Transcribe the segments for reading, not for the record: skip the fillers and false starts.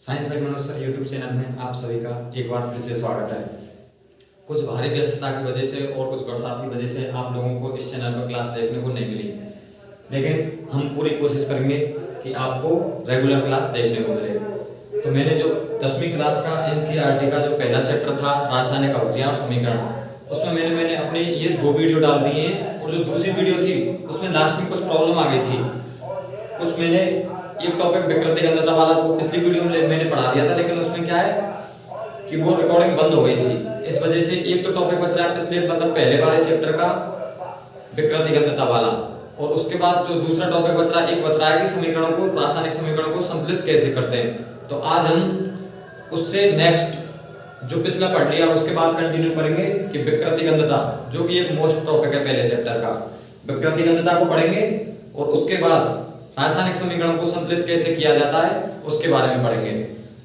Science by Manoj sir YouTube channel में आप सभी का एक बार फिर से स्वागत है। कुछ भारी व्यस्तता की वजह से और कुछ बरसात की वजह से आप लोगों को इस चैनल पर क्लास देखने को नहीं मिली, लेकिन हम पूरी कोशिश करेंगे कि आपको रेगुलर क्लास देखने को मिले। तो मैंने जो 10वीं क्लास का एनसीईआरटी का जो पहला चैप्टर था रासायनिक अभिक्रिया और समीकरण, उसमें मैंने अपने ये 2 वीडियो डाल दिए हैं और जो दूसरी वीडियो थी उसमें लास्ट में कुछ प्रॉब्लम आ गई थी। कुछ मैंने एक टॉपिक विकृति घनत्व वाला वो पिछली वीडियो में मैंने पढ़ा दिया था, लेकिन उसमें क्या है कि वो रिकॉर्डिंग बंद हो गई थी। इस वजह से एक तो टॉपिक बच रहा है पिछले मतलब पहले वाले चैप्टर का विकृति घनत्व वाला, और उसके बाद जो दूसरा टॉपिक बच रहा है एक बच रहा है कि समीकरणों को रासायनिक समीकरणों को संतुलित कैसे करते हैं। तो आज हम उससे नेक्स्ट जो पिछला पढ़ लिया उसके बाद कंटिन्यू करेंगे कि विकृति घनत्व, जो कि एक मोस्ट टॉपिक है पहले चैप्टर का, विकृति घनत्व को पढ़ेंगे और उसके बाद रासायनिक समीकरणों को संतुलित कैसे किया जाता है उसके बारे में पढ़ेंगे।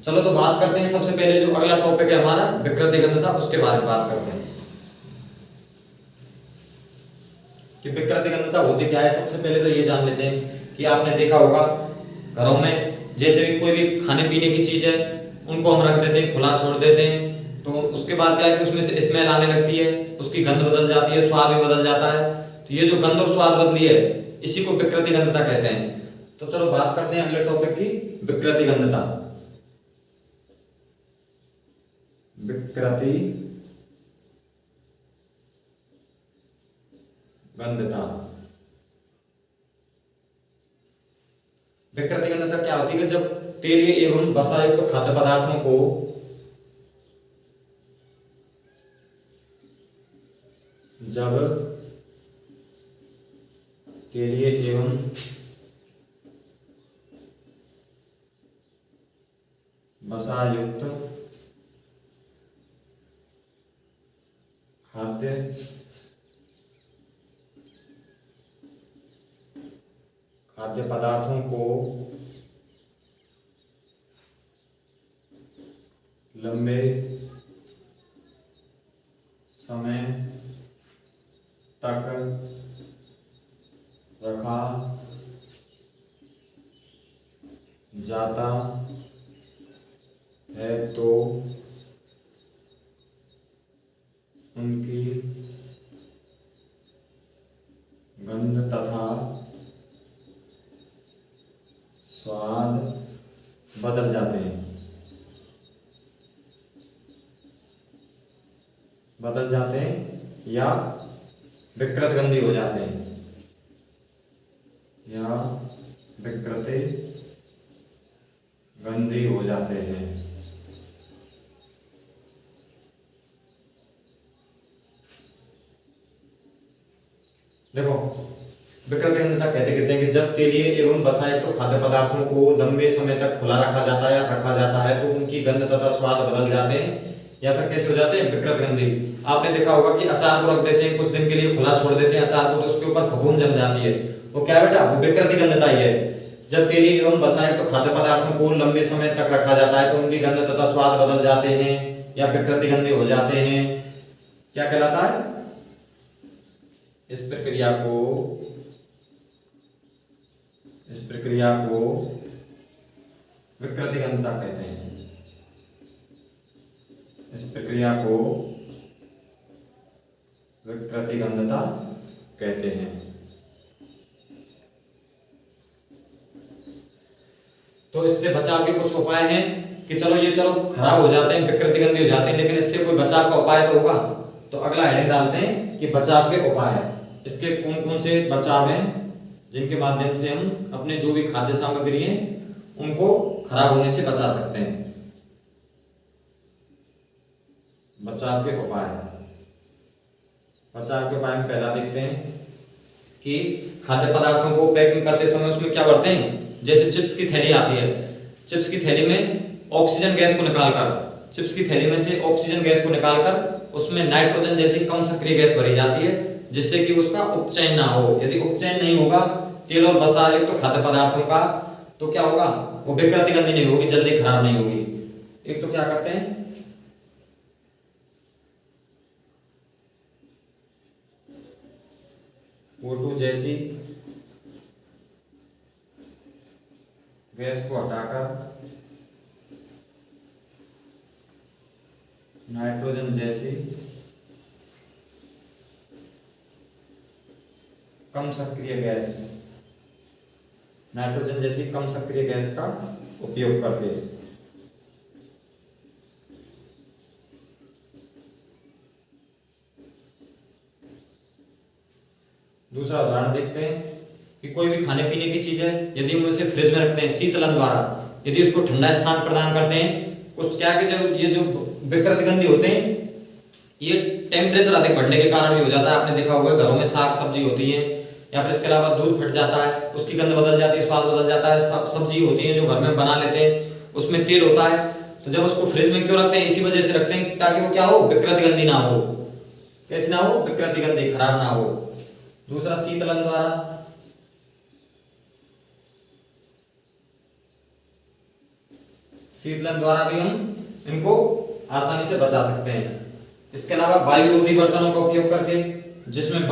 चलो तो बात करते हैं। सबसे पहले जो अगला टॉपिक है हमारा विकृति घनत्व, उसके बारे में बात करते हैं कि विकृति घनत्व होती क्या है। सबसे पहले तो ये जान लेते हैं कि आपने देखा होगा घरों में जैसे भी कोई भी खाने पीने की चीज है उनको हम रख देते हैं, खुला छोड़ देते हैं, तो उसके बाद क्या है कि उसमें से स्मेल आने लगती है, उसकी गंध बदल जाती है, स्वाद भी बदल जाता है। तो ये जो गंध और स्वाद बदली है इसी को विकृति घनत्व कहते हैं। तो चलो बात करते हैं अगले टॉपिक की, विकृति घनत्व। विकृति घनत्व, विकृति घनत्व क्या होती है? जब तेलीय एवं वसायुक्त तो खाद्य पदार्थों को जब तेलीय एवं वसायुक्त खाद्य पदार्थों को लंबे समय तक रखा जाता है तो उनकी गंध तथा स्वाद बदल जाते हैं, या विकृत गंधी हो जाते हैं, या विकृति गंधी हो जाते हैं। देखो विकृति घनत्व कहते किसे कि जब तेलीय एवं वसायुक्त तो खाद्य पदार्थों को लंबे समय तक खुला रखा जाता है तो उनकी गंध तथा स्वाद बदल जाते हैं, या फिर कैसे हो जाते हैं? विकृत गंधी। आपने देखा होगा कि अचार को रख देते हैं, कुछ दिन के लिए खुला छोड़ देते हैं अचार को, तो उसके ऊपर फफूंद जम जाती है, वो क्या बेटा? वो विकृति घनत्व ही है। जब तेलीय एवं वसायुक्त तो खाद्य पदार्थों को लंबे समय तक रखा जाता है तो उनकी गंध तथा स्वाद बदल जाते हैं या विकृति गंधी हो जाते हैं। क्या कहलाता है? इस प्रक्रिया को विकृति घनत्व कहते हैं। इस प्रक्रिया को विकृति घनत्व कहते हैं। तो इससे बचाव के कुछ उपाय हैं कि चलो खराब हो जाते हैं, विकृति गंधी हो जाते हैं, लेकिन इससे कोई बचाव का उपाय तो होगा। तो अगला हेडिंग डालते हैं कि बचाव के उपाय। इसके कौन कौन से बचाव हैं जिनके माध्यम से हम अपने जो भी खाद्य सामग्री है उनको खराब होने से बचा सकते हैं। बचाव के उपाय में पहला देखते हैं कि खाद्य पदार्थों को पैकिंग करते समय उसमें क्या करते हैं? जैसे चिप्स की थैली आती है, चिप्स की थैली में ऑक्सीजन गैस को निकालकर उसमें नाइट्रोजन जैसी कम सक्रिय गैस भरी जाती है, जिससे कि उसका उपचयन ना हो। यदि उपचयन नहीं होगा तेल और वसायुक्त तो खाद्य पदार्थों का, तो क्या होगा? वो विकृति गंधी नहीं होगी, जल्दी खराब नहीं होगी। एक तो क्या करते हैं? O2 जैसी गैस को हटाकर नाइट्रोजन जैसी कम सक्रिय गैस, नाइट्रोजन जैसी कम सक्रिय गैस का उपयोग करके। दूसरा उदाहरण देखते हैं कि कोई भी खाने पीने की चीज है, यदि हम उसे फ्रिज में रखते हैं शीतलन द्वारा, यदि उसको ठंडा स्थान प्रदान करते हैं, कुछ क्या कि जो ये जो विकृतिगंधी होते हैं, ये टेम्परेचर अधिक बढ़ने के कारण भी हो जाता है। आपने देखा होगा घरों में साग सब्जी होती है, या फिर इसके अलावा दूध फट जाता है, उसकी गंध बदल जाती है, स्वाद बदल जाता है। सब्जी होती है जो घर में बना लेते हैं, उसमें तेल होता है, तो जब उसको फ्रिज में क्यों रखते हैं? इसी वजह से रखते हैं ताकि वो क्या हो, विकृतिगंधी ना हो। कैसी ना हो? विकृतिगंधी, खराब ना हो। दूसरा शीतलन द्वारा, शीतलन द्वारा भी हम इनको आसानी से बचा सकते हैं। इसके अलावा वायुरोधी बर्तनों का उपयोग करके, जिसमें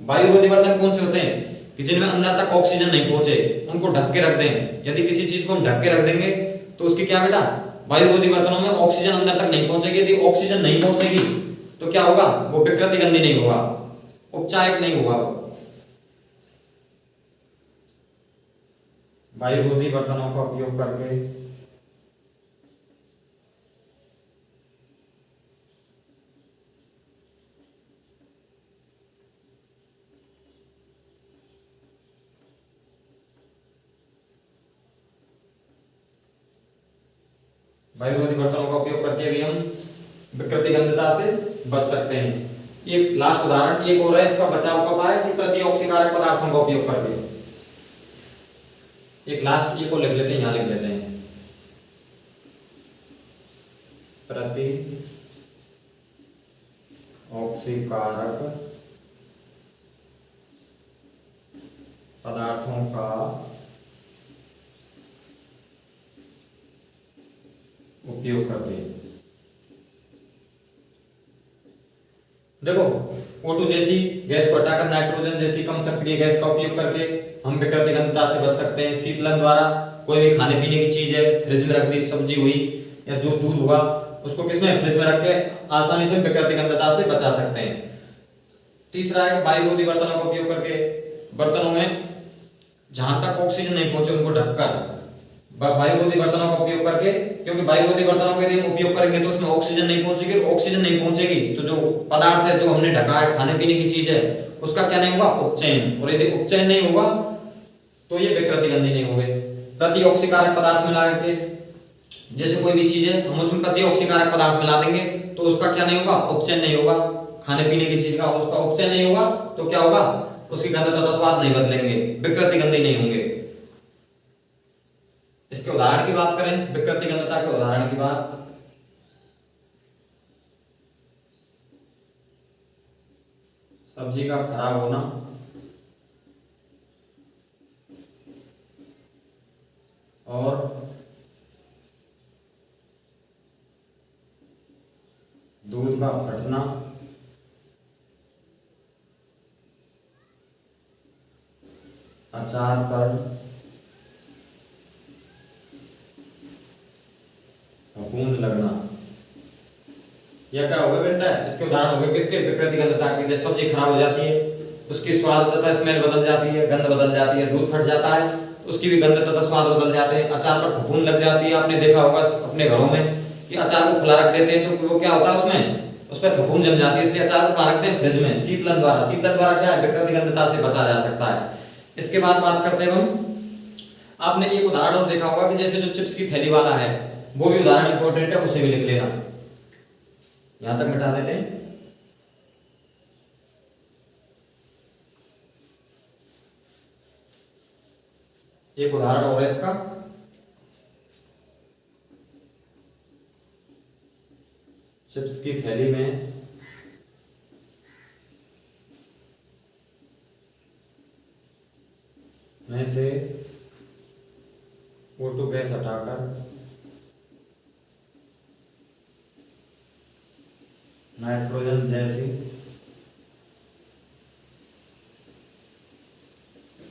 वायुरोधी बर्तन कौन से होते हैं कि जिनमें अंदर तक ऑक्सीजन नहीं पहुंचे, उनको ढक के रख दें। यदि किसी चीज को हम ढक के रख देंगे तो उसकी क्या बेटा, वायुरोधी बर्तनों में ऑक्सीजन अंदर तक नहीं पहुंचेगी। यदि ऑक्सीजन नहीं पहुंचेगी तो क्या होगा, वो विकृतिगंधी नहीं होगा, उपचायक नहीं होगा। वायुरोधी बर्तनों का उपयोग करके वायुरोधी बर्तनों का उपयोग करके भी हम विकृतिगंधता से बच सकते हैं। एक लास्ट उदाहरण एक और है, इसका बचाव का उपाय कि प्रतिऑक्सीकारक पदार्थों का उपयोग करके। एक लास्ट एक और लिख लेते हैं, यहां लिख लेते हैं, प्रति ऑक्सीकारक पदार्थों का उपयोग करके। देखो, O2 जैसी गैस को हटाकर नाइट्रोजन जैसी कम सक्रिय गैस का उपयोग करके हम विकृतिगंधता से बच सकते हैं। शीतलन द्वारा कोई भी खाने पीने की चीज है, फ्रिज में रख दी, सब्जी हुई या जो दूध हुआ, उसको किसमें, फ्रिज में रख के आसानी से विकृतिगंधता से बचा सकते हैं। तीसरा है वायुरोधी बर्तनों का उपयोग करके, बर्तनों में जहां तक ऑक्सीजन नहीं पहुंचे उनको ढककर, वायुरोधी बर्तनों का उपयोग करके, क्योंकि वायुरोधी बर्तनों का यदि हम उपयोग करेंगे तो उसमें ऑक्सीजन नहीं पहुंचेगी, ऑक्सीजन नहीं पहुंचेगी तो जो पदार्थ है, जो हमने ढका है, खाने पीने की चीज है, उसका क्या नहीं होगा, उपचयन। और यदि उपचयन नहीं होगा तो ये विकृतिगंधी नहीं होंगे। प्रतिऑक्सीकारक पदार्थ मिला के, जैसे कोई भी चीज है हम उसमें प्रतिऑक्सीकारक पदार्थ मिला देंगे तो उसका क्या नहीं होगा, उपचयन नहीं होगा। खाने पीने की चीज का उसका उपचयन नहीं होगा तो क्या होगा, उसकी गंध तथा स्वाद नहीं बदलेंगे, विकृतिगंधी नहीं होंगे। इसके उदाहरण की बात करें, विकृतिगंधता के उदाहरण की बात, सब्जी का खराब होना, और दूध का फटना, अचार पर फफूंद लगना। यह क्या होगा बेटा, इसके उदाहरण हो गए किसके, विकृतिगंधता के। जैसे सब्जी खराब हो जाती है, उसकी स्वाद तथा स्मेल बदल जाती है, गंध बदल जाती है। दूध फट जाता है, उसकी भी गंध तथा स्वाद बदल जाते हैं। अचार पर फफूंद लग जाती है, आपने देखा होगा अपने घरों में कि अचार को खुला रख देते हैं तो वो क्या होता है, उसमें उस पर फफूंद जम जाती है, इसलिए अचार को कहाँ रखते हैं, फ्रिज में। शीतलन द्वारा, शीतलन द्वारा क्या है, विकृतिगंधता से बचा जा सकता है। इसके बाद बात करते हैं हम, आपने एक उदाहरण और देखा होगा कि जैसे जो चिप्स की थैली वाला है, वो भी उदाहरण इंपॉर्टेंट है, उसे भी लिख लेना। यहां तक मिटा देते हैं। एक उदाहरण और है इसका, चिप्स की थैली में से O2 गैस हटाकर नाइट्रोजन जैसी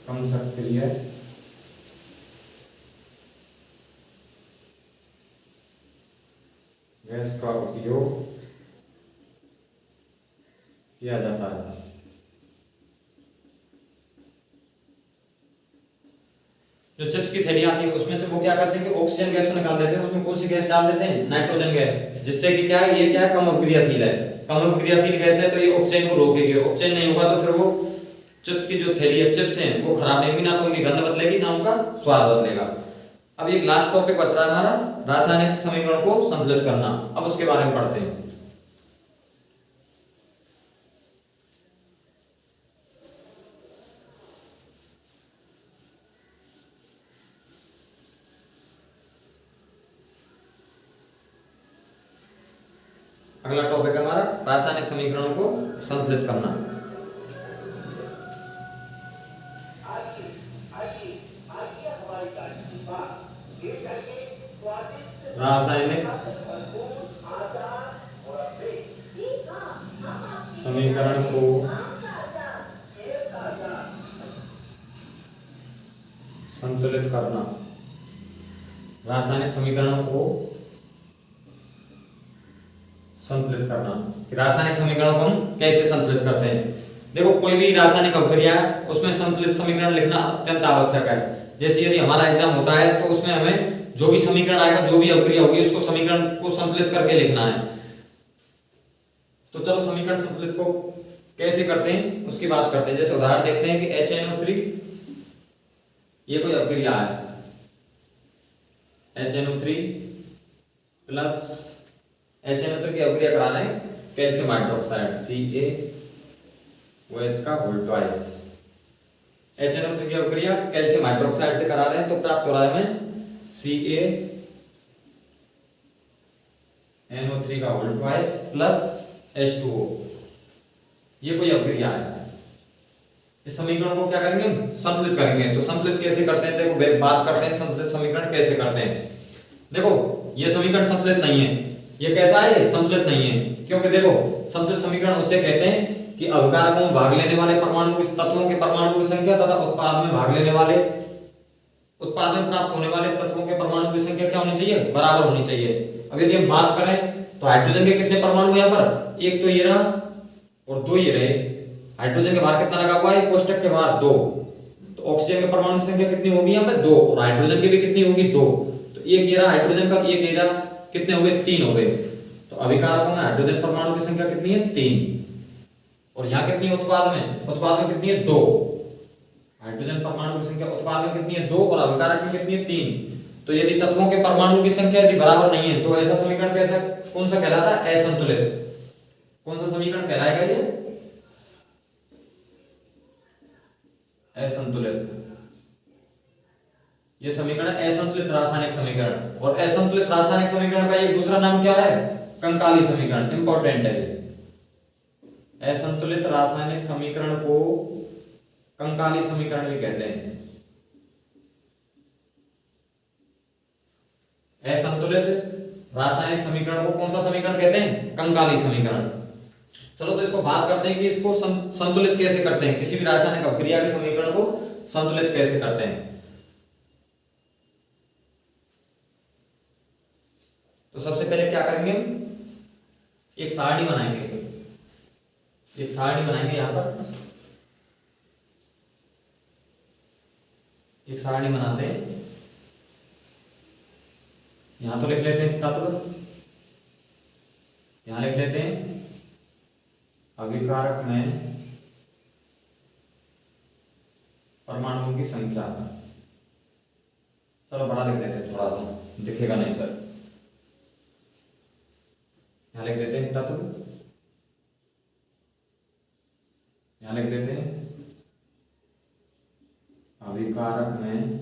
कम सक्रिय गैस का उपयोग किया जाता है। जो चिप्स की थैली आती है उसमें से वो क्या करते हैं कि ऑक्सीजन गैस को निकाल देते हैं, उसमें कौन सी गैस डाल देते हैं, नाइट्रोजन गैस, जिससे कि क्या है, ये क्या है, कम अपक्रियाशील है। कम अपक्रियाशील गैस है तो ये ऑक्सीजन को रोकेगी, ऑक्सीजन नहीं होगा तो फिर वो चिप्स की जो थैली है, चिप्स हैं, वो खराब नहीं होगी, ना तो उनकी गंध बदलेगी ना उनका स्वाद बदलेगा। अब एक लास्ट टॉपिक बच रहा है हमारा, रासायनिक समीकरण को संतुलित करना। अब उसके बारे में पढ़ते हैं। अगला टॉपिक है हमारा रासायनिक समीकरणों को संतुलित करना। रासायनिक समीकरण को संतुलित करना। रासायनिक समीकरणों को संतुलित करना। रासायनिक समीकरणों को हम कैसे संतुलित करते हैं? देखो, कोई भी रासायनिक अभिक्रिया है उसमें संतुलित समीकरण लिखना अत्यंत आवश्यक है। जैसे यदि हमारा एग्जाम होता है तो उसमें हमें जो भी समीकरण आएगा, जो भी अभिक्रिया होगी, उसको समीकरण को संतुलित करके लिखना है। तो चलो समीकरण संतुलित को कैसे करते हैं उसकी बात करते हैं। जैसे उदाहरण देखते हैं कि HNO3 ये कोई अभिक्रिया है, HNO3 प्लस HNO3 की अभिक्रिया करा रहे हैं कैल्शियम हाइड्रोक्साइड CaOH का होल ट्वाइस। HNO3 की अभिक्रिया कैल्शियम हाइड्रोक्साइड से करा रहे हैं तो प्राप्त हो रहा है हमें CaNO3 का होल ट्वाइस प्लस H2O। ये कोई अभिक्रिया है। इस समीकरण को क्या करेंगे, संतुलित करेंगे। तो संतुलित कैसे करते हैं, देखो बात करते हैं संतुलित समीकरण कैसे करते हैं। देखो, ये समीकरण संतुलित नहीं है। ये कैसा है, संतुलित नहीं है, क्योंकि देखो संतुलित समीकरण उसे कहते हैं कि अभिकारकों में भाग लेने वाले परमाणु के तत्वों के परमाणु की संख्या तथा उत्पाद में भाग लेने वाले, उत्पाद में प्राप्त होने वाले तत्वों के परमाणु की संख्या क्या होनी चाहिए, बराबर होनी चाहिए। अब यदि हम बात करें तो हाइड्रोजन के कितने परमाणु यहाँ पर, एक तो ये रहा और दो ये रहे। हाइड्रोजन के बाहर कितना लगा हुआ है, कोष्टक के बाहर 2। तो ऑक्सीजन के परमाणु की संख्या कितनी होगी यहाँ पे 2, और हाइड्रोजन की भी कितनी होगी 2। तो एक ये रहा हाइड्रोजन का, एक ये रहा, कितने हो गए 3 हो गए। तो अभिकारकों में हाइड्रोजन परमाणु की संख्या कितनी है 3, और यहाँ कितनी है उत्पाद में कितनी है 2। हाइड्रोजन परमाणु की संख्या उत्पाद में कितनी है 2 और अभिकारक में कितनी है 3। तो यदि तत्वों के परमाणु की संख्या यदि बराबर नहीं है तो ऐसा समीकरण कैसा, कौन सा कहलाता है, असंतुलित। कौन सा समीकरण कहलाएगा ये, असंतुलित। ये समीकरण असंतुलित रासायनिक समीकरण। और असंतुलित रासायनिक समीकरण का एक दूसरा नाम क्या है, कंकाली समीकरण। इंपॉर्टेंट है। असंतुलित रासायनिक समीकरण को कंकाली समीकरण भी कहते हैं। असंतुलित रासायनिक समीकरण को कौन सा समीकरण कहते हैं, कंकाली समीकरण। चलो तो इसको बात करते हैं कि इसको संतुलित कैसे करते हैं, किसी भी रासायनिक अभिक्रिया के समीकरण को संतुलित कैसे करते हैं। तो सबसे पहले क्या करेंगे, एक सारणी बनाएंगे। एक सारणी बनाएंगे, यहां पर एक सारणी बनाते हैं। यहां तो लिख लेते हैं तत्व, यहां लिख लेते हैं अभिकारक में परमाणुओं की संख्या। चलो बड़ा लिख लेते हैं, थोड़ा सा दिखेगा नहीं फिर। यहां लिख देते हैं तत्व, यहां लिख देते हैं अभिकारक में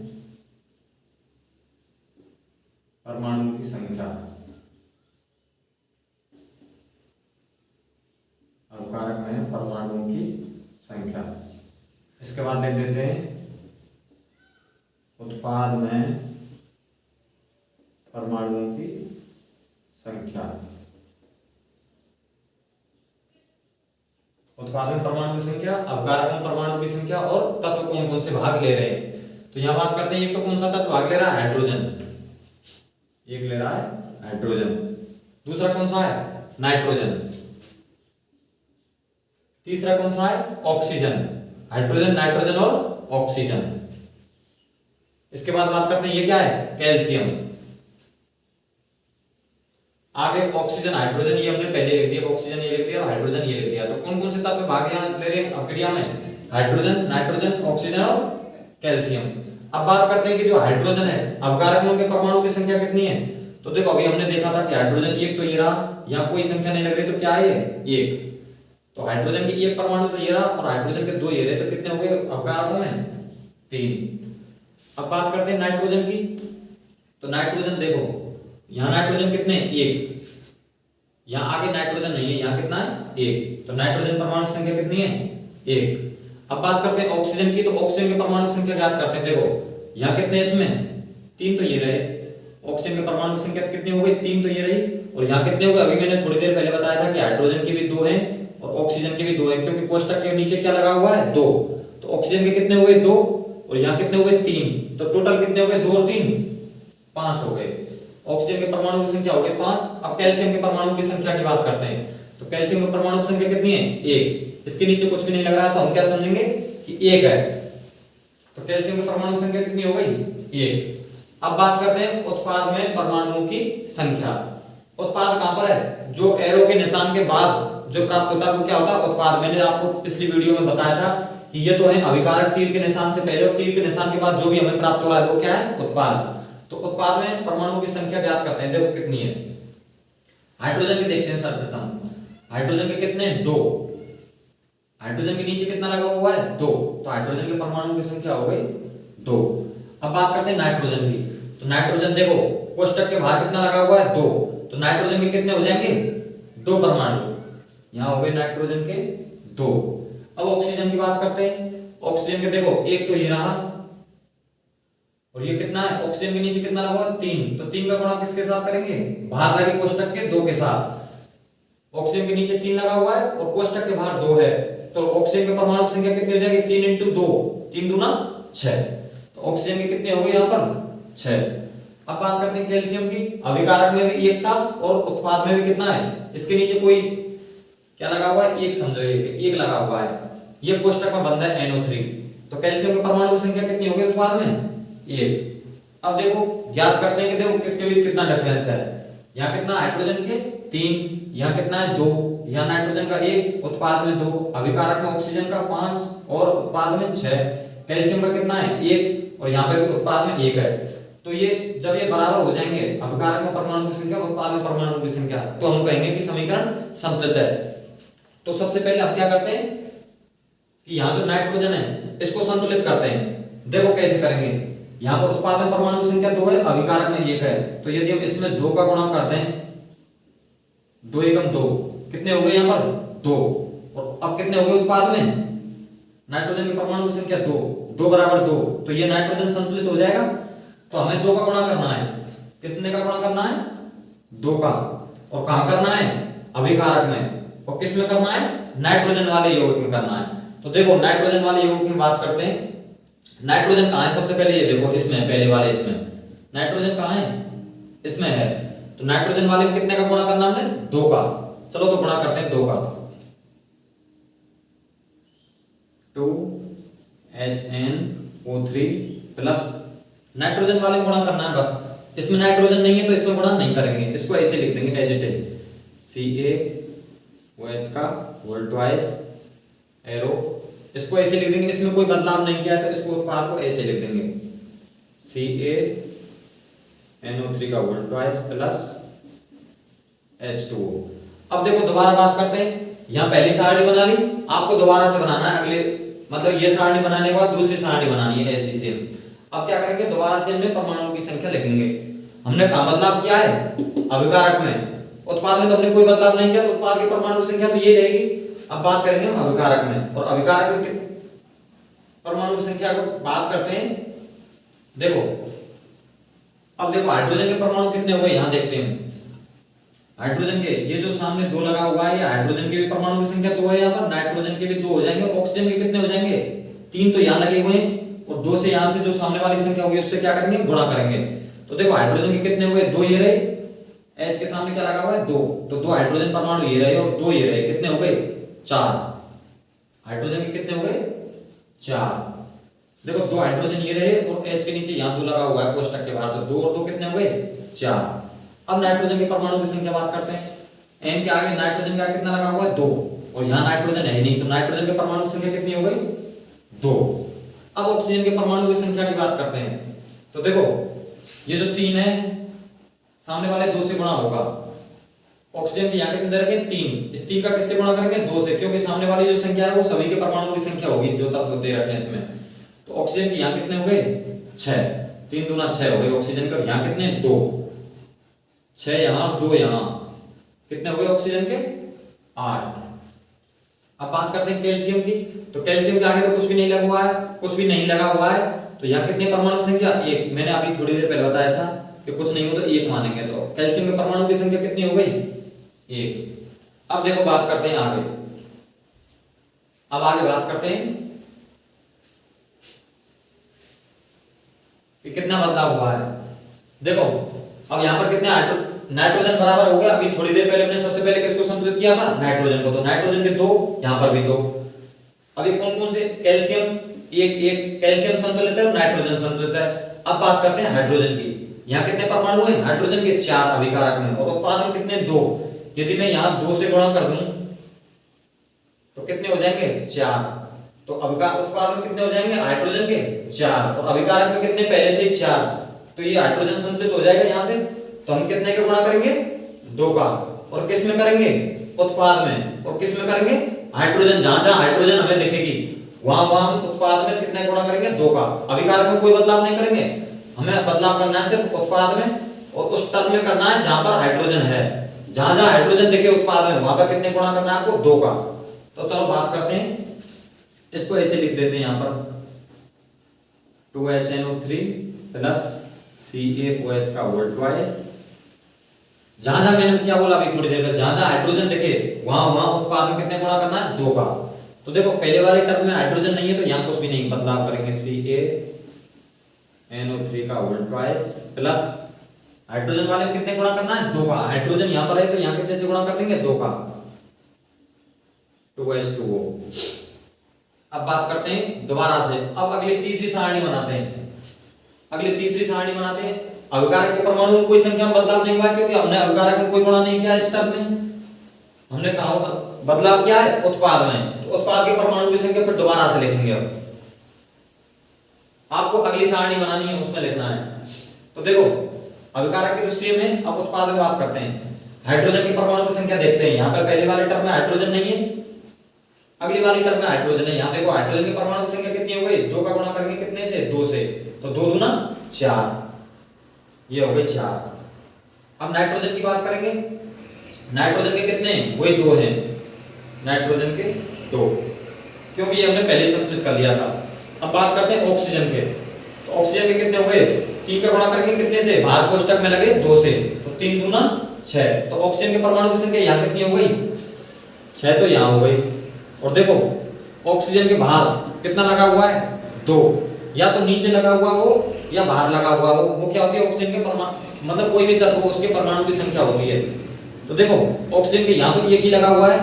परमाणुओं की संख्या। अभिकारक में परमाणुओं की संख्या। इसके बाद लिख देते हैं उत्पाद में परमाणुओं की संख्या। उत्पाद में परमाणु की संख्या, अभिकारक में परमाणु की संख्या और तत्व कौन कौन से भाग ले रहे हैं। तो यहां बात करते हैं एक तो कौन सा तत्व भाग ले रहा है, हाइड्रोजन। एक ले रहा है हाइड्रोजन। दूसरा कौन सा है नाइट्रोजन, तीसरा कौन सा है ऑक्सीजन, हाइड्रोजन नाइट्रोजन और ऑक्सीजन। इसके बाद बात करते हैं ये क्या है कैल्शियम। आगे ऑक्सीजन हाइड्रोजन ये हमने पहले लिख दिया, ऑक्सीजन ये लिख दिया और हाइड्रोजन ये लिख दिया। तो कौन कौन से तत्व भाग यहाँ ले रहे हैं अभिक्रिया में, हाइड्रोजन नाइट्रोजन ऑक्सीजन और कैल्शियम। अब बात करते हैं कि जो हाइड्रोजन है अवकारक में उनके परमाणु की संख्या कितनी है। तो देखो अभी हमने देखा था कि हाइड्रोजन एक तो ये रहा, यहाँ कोई संख्या नहीं लग रही तो क्या है एक, तो हाइड्रोजन की एक परमाणु तो ये रहा और हाइड्रोजन के दो ये रहे, तो कितने हो गए अवकारकों में 3। अब बात करते हैं नाइट्रोजन की। तो नाइट्रोजन देखो यहाँ नाइट्रोजन कितने एक, यहाँ आगे नाइट्रोजन नहीं है, यहाँ कितना है एक, तो नाइट्रोजन परमाणु संख्या कितनी है एक। अब बात करते हैं ऑक्सीजन की। तो ऑक्सीजन के परमाणु संख्या ज्ञात करते हैं। देखो यहाँ कितने इसमें 3 तो ये रहे, ऑक्सीजन के परमाणु संख्या कितनी हो गई 3 तो ये रही, और यहाँ कितने हो गए अभी मैंने थोड़ी देर पहले बताया था कि हाइड्रोजन के भी 2 हैं और ऑक्सीजन के भी 2 हैं, क्योंकि कोष्टक के नीचे क्या लगा हुआ है 2, तो ऑक्सीजन के कितने हो गए 2 और यहाँ कितने हो गए 3, तो टोटल कितने हो गए 2 और 3 5 हो गए। ऑक्सीजन के परमाणु की संख्या हो गई 5। अब कैल्शियम के परमाणु की संख्या की बात करते हैं। तो कैल्शियम के परमाणु की संख्या कितनी है 1, इसके नीचे कुछ भी नहीं लग रहा है तो हम क्या समझेंगे कि 1 है। तो कैल्शियम के परमाणु की संख्या कितनी हो गई 1। अब बात करते हैं उत्पाद में परमाणुओं की संख्या। उत्पाद कहां पर है, जो एरो के निशान के बाद जो प्राप्त होता है वो क्या होता है उत्पाद। मैंने आपको पिछली वीडियो में बताया था कि ये तो है अभिकारक, तीर के निशान से पहले और तीर के निशान के बाद जो भी हमें प्राप्त हो रहा है वो क्या है उत्पाद। तो उत्पाद में परमाणुओं की संख्या ज्ञात करते हैं। देखो कितनी है, हाइड्रोजन के देखते हैं सर्वप्रथम। हाइड्रोजन के कितने 2, हाइड्रोजन के नीचे कितना लगा हुआ है 2, तो हाइड्रोजन के परमाणुओं की संख्या हो गई 2। अब बात करते हैं नाइट्रोजन की। तो नाइट्रोजन देखो कोष्टक के बाहर कितना लगा हुआ है 2, तो नाइट्रोजन के कितने हो जाएंगे 2 परमाणु, यहाँ हो गए नाइट्रोजन के 2। अब ऑक्सीजन की बात करते हैं। ऑक्सीजन के देखो एक तो ये रहा और ये कितना है, ऑक्सीजन के नीचे कितना लगा हुआ 3, तो 3 का गुणा किसके साथ करेंगे बाहर लगे कोष्टक के 2 के साथ। ऑक्सीजन के नीचे 3 लगा हुआ है और कोष्टक के बाहर 2 है, तो ऑक्सीजन के परमाणु की संख्या कितनी हो जाएगी 3 × 2, 3 दूना 6, तो ऑक्सीजन के कितने हो गए यहाँ पर 6। अब बात करते हैं कैल्शियम की। अभिकारक में भी 1 था और उत्पाद में भी कितना है, इसके नीचे कोई क्या लगा हुआ है 1, समझो 1 लगा हुआ है, ये कोष्टक में बंद है NO3, तो कैल्शियम के परमाणु की संख्या कितनी हो गई उत्पाद में 1। अब देखो ज्ञात करते हैं कि देखो किसके बीच कितना डिफरेंस है, यहाँ कितना हाइड्रोजन के 3, यहाँ कितना है 2, यहाँ नाइट्रोजन का 1, उत्पाद में 2, अभिकारक में ऑक्सीजन का 5 और उत्पाद में 6, कैल्शियम का कितना है 1 और यहाँ पे भी उत्पाद में 1 है। तो ये जब ये बराबर हो जाएंगे अभिकारक में परमाणु की संख्या और उत्पाद में परमाणु की संख्या, तो हम कहेंगे कि समीकरण संतुलित है। तो सबसे पहले हम क्या करते हैं कि यहाँ जो नाइट्रोजन है इसको संतुलित करते हैं। देखो कैसे करेंगे, यहाँ पर उत्पाद में परमाणु की संख्या 2 है, अभिकारक में 1 है, तो यदि हम इसमें 2 का गुणा करते हैं 2 × 2 कितने हो गए यहाँ पर 2, और अब कितने हो गए उत्पाद में नाइट्रोजन की परमाणु की संख्या 2, 2 = 2, तो ये नाइट्रोजन संतुलित हो जाएगा। तो हमें 2 का गुणा करना है, कितने का गुणा करना है 2 का, और कहां करना है अभिकारक में, और किस में करना है नाइट्रोजन वाले यौगिक में करना है। तो देखो नाइट्रोजन वाले यौगिक में बात करते हैं। नाइट्रोजन कहां है सबसे पहले, ये देखो इसमें पहले वाले इसमें नाइट्रोजन कहां है, इसमें है, तो नाइट्रोजन वाले में कितने का गुणा करना हमने 2 का। चलो तो गुणा करते हैं 2 का, 2HNO3 प्लस नाइट्रोजन वाले में गुणा करना है बस। इसमें नाइट्रोजन नहीं है तो इसमें गुणा नहीं करेंगे, इसको ऐसे लिख देंगे एज इट इज, CaOH का होल ट्वाइस एरो, इसको ऐसे लिख देंगे, इसमें कोई बदलाव नहीं किया है तो इसको उत्पाद को ऐसे लिख देंगे CaNO3 का होल ट्वाइस प्लस H2O। अब देखो दोबारा बात करते हैं, यहाँ पहली सारणी बना ली, आपको दोबारा से बनाना है अगले, मतलब ये सारणी बनाने के बाद दूसरी सारणी बनानी है ऐसी सेम। अब क्या करेंगे दोबारा से हमने परमाणुओं की संख्या लिखेंगे। हमने कहा बदलाव किया है अभिकारक में, उत्पाद में तो हमने कोई बदलाव नहीं किया, तो उत्पाद की परमाणु संख्या तो ये रहेगी। अब बात करेंगे हम अभिकारक में, और अभिकारक में परमाणु संख्या को बात करते हैं। देखो अब देखो हाइड्रोजन के परमाणु कितने हो गए यहाँ देखते हैं। हाइड्रोजन के ये जो सामने 2 लगा हुआ है, ये हाइड्रोजन के भी परमाणु की संख्या 2 है यहाँ पर, नाइट्रोजन के भी 2 हो जाएंगे, ऑक्सीजन के कितने हो जाएंगे 3, तो यहाँ लगे हुए हैं, और 2 से यहाँ से जो सामने वाली संख्या होगी उससे क्या करेंगे गुणा करेंगे। तो देखो हाइड्रोजन के कितने हो गए 2 ये रहे, H के सामने क्या लगा हुआ है 2, तो 2 हाइड्रोजन परमाणु ये रहे और 2 ये रहे, कितने हो गए 4। हाइड्रोजन के कितने हो गए 4। देखो 2 हाइड्रोजन ये रहे और H के नीचे यहाँ 2 लगा हुआ है कोष्टक के बाहर, तो 2 और 2 कितने हो गए 4। अब नाइट्रोजन के परमाणु की संख्या बात करते हैं। N के आगे नाइट्रोजन का कितना लगा हुआ है 2, और यहाँ नाइट्रोजन है ही नहीं, तो नाइट्रोजन के परमाणु की संख्या कितनी हो गई 2। अब ऑक्सीजन के परमाणु की संख्या की बात करते हैं। तो देखो ये जो 3 है सामने वाले 2 से गुणा होगा, ऑक्सीजन के यहाँ कितने दे रखे 3, इस 3 का किससे गुणा करेंगे 2 से, क्योंकि सामने वाली जो संख्या है वो सभी के परमाणुओं की संख्या होगी जो तत्व दे रखे हैं इसमें। तो ऑक्सीजन के यहाँ कितने हो गए 6, 3 दूना 6 हो गए ऑक्सीजन का, यहाँ कितने 2, 6 यहाँ 2 यहाँ, कितने हो गए ऑक्सीजन के 8। अब बात करते हैं कैल्शियम की। तो कैल्शियम के आगे तो कुछ भी नहीं लगा हुआ है, कुछ भी नहीं लगा हुआ है, तो यहाँ कितने परमाणु की संख्या 1। मैंने अभी थोड़ी देर पहले बताया था कि कुछ नहीं हो तो 1 मानेंगे, तो कैल्शियम के परमाणु की संख्या कितनी हो गई 1। अब देखो बात करते हैं आगे। अब आगे बात करते हैं कि कितना बदलाव हुआ है। देखो अब यहाँ पर कितने नाइट्रोजन बराबर हो गया, अभी थोड़ी देर पहले हमने सबसे पहले किसको संतुलित किया था नाइट्रोजन को, तो नाइट्रोजन के 2 यहाँ पर भी 2। अभी कौन कौन से कैल्शियम एक कैल्शियम संतुलित है और नाइट्रोजन संतुलित है। अब बात करते हैं हाइड्रोजन की। यहाँ कितने परमाणु हैं हाइड्रोजन के 4 अभिकारक में, और उत्पादन कितने 2। यदि मैं यहाँ 2 से गुणा कर दूं तो कितने हो जाएंगे 4, तो अभिकारक उत्पादन कितने हो जाएंगे हाइड्रोजन के 4, और अभिकारक में कितने पहले से ही 4, तो ये हाइड्रोजन संतुलित हो जाएगा यहाँ से। तो हम कितने का गुणा करेंगे 2 का, और किस में करेंगे उत्पाद में, और किस में करेंगे हाइड्रोजन, जहां जहां हाइड्रोजन हमें दिखेगी वहां वहां हम उत्पाद में कितने गुणा करेंगे 2 का। अभिकारक में कोई बदलाव नहीं करेंगे, हमें बदलाव करना है सिर्फ उत्पाद में, और उस टर्म में करना है जहां पर हाइड्रोजन है। जहां जहां हाइड्रोजन दिखे उत्पाद में वहां पर कितने गुणा करना है आपको 2 का। तो चलो बात करते हैं, इसको ऐसे लिख देते हैं यहाँ पर 2HNO3 प्लस CaOH का होल ट्वाइस। जहां जहां मैंने क्या बोला अभी थोड़ी देर पहले, जहां जहां हाइड्रोजन दिखे वहां वहां उत्पाद में कितने गुणा करना है 2 का। तो देखो पहले वाले टर्म में हाइड्रोजन नहीं है तो यहाँ कुछ भी नहीं बदलाव करेंगे, CaNO3 का होल ट्वाइस प्लस हाइड्रोजन वाले में कितने गुणा करना है 2 का। हाइड्रोजन यहाँ पर है तो यहाँ कितने से गुणा कर देंगे 2 का, 2H2O। अब बात करते हैं दोबारा से, अब अगली तीसरी सारणी बनाते हैं। अगली तीसरी सारणी बनाते हैं, अभिकारक के परमाणु में कोई संख्या में बदलाव नहीं हुआ है क्योंकि हमने अभिकारक में कोई गुणा नहीं किया इस टर्म में। हमने कहा बदलाव क्या है उत्पाद में, तो उत्पाद के परमाणु की संख्या फिर दोबारा से लिखेंगे। अब आपको अगली सारणी बनानी है उसमें लिखना है। तो देखो अभिकारक के दृष्टि में अब उत्पाद में बात करते हैं। हाइड्रोजन के परमाणु की संख्या देखते हैं, यहाँ पर पहले वाले टर्म में हाइड्रोजन नहीं है, अगली वाली टर्म में हाइड्रोजन है। यहाँ देखो हाइड्रोजन के परमाणु की संख्या कितनी हो गई 2 का गुणा करेंगे कितने से 2 से, तो 2 दूना 4, ये हो गए 4। अब नाइट्रोजन की बात करेंगे, नाइट्रोजन के कितने वही 2 हैं, नाइट्रोजन के 2, क्योंकि ये हमने पहले संतुलित कर लिया था। अब बात करते हैं ऑक्सीजन के, तो ऑक्सीजन के कितने हो गए 3 का गुणा करेंगे कितने से, बाहर कोष्टक में लगे 2 से, तो 3 दूना 6। तो ऑक्सीजन के परमाणु की संख्या यहाँ कितनी हो गई 6, तो यहाँ हो गई। और देखो ऑक्सीजन के बाहर कितना लगा हुआ है 2, या तो नीचे लगा हुआ हो या बाहर लगा हुआ हो, वो क्या होती है ऑक्सीजन के परमाणु, मतलब कोई भी तत्व हो उसके परमाणु की संख्या होती है। तो देखो ऑक्सीजन के यहाँ तो 1 ही लगा हुआ है,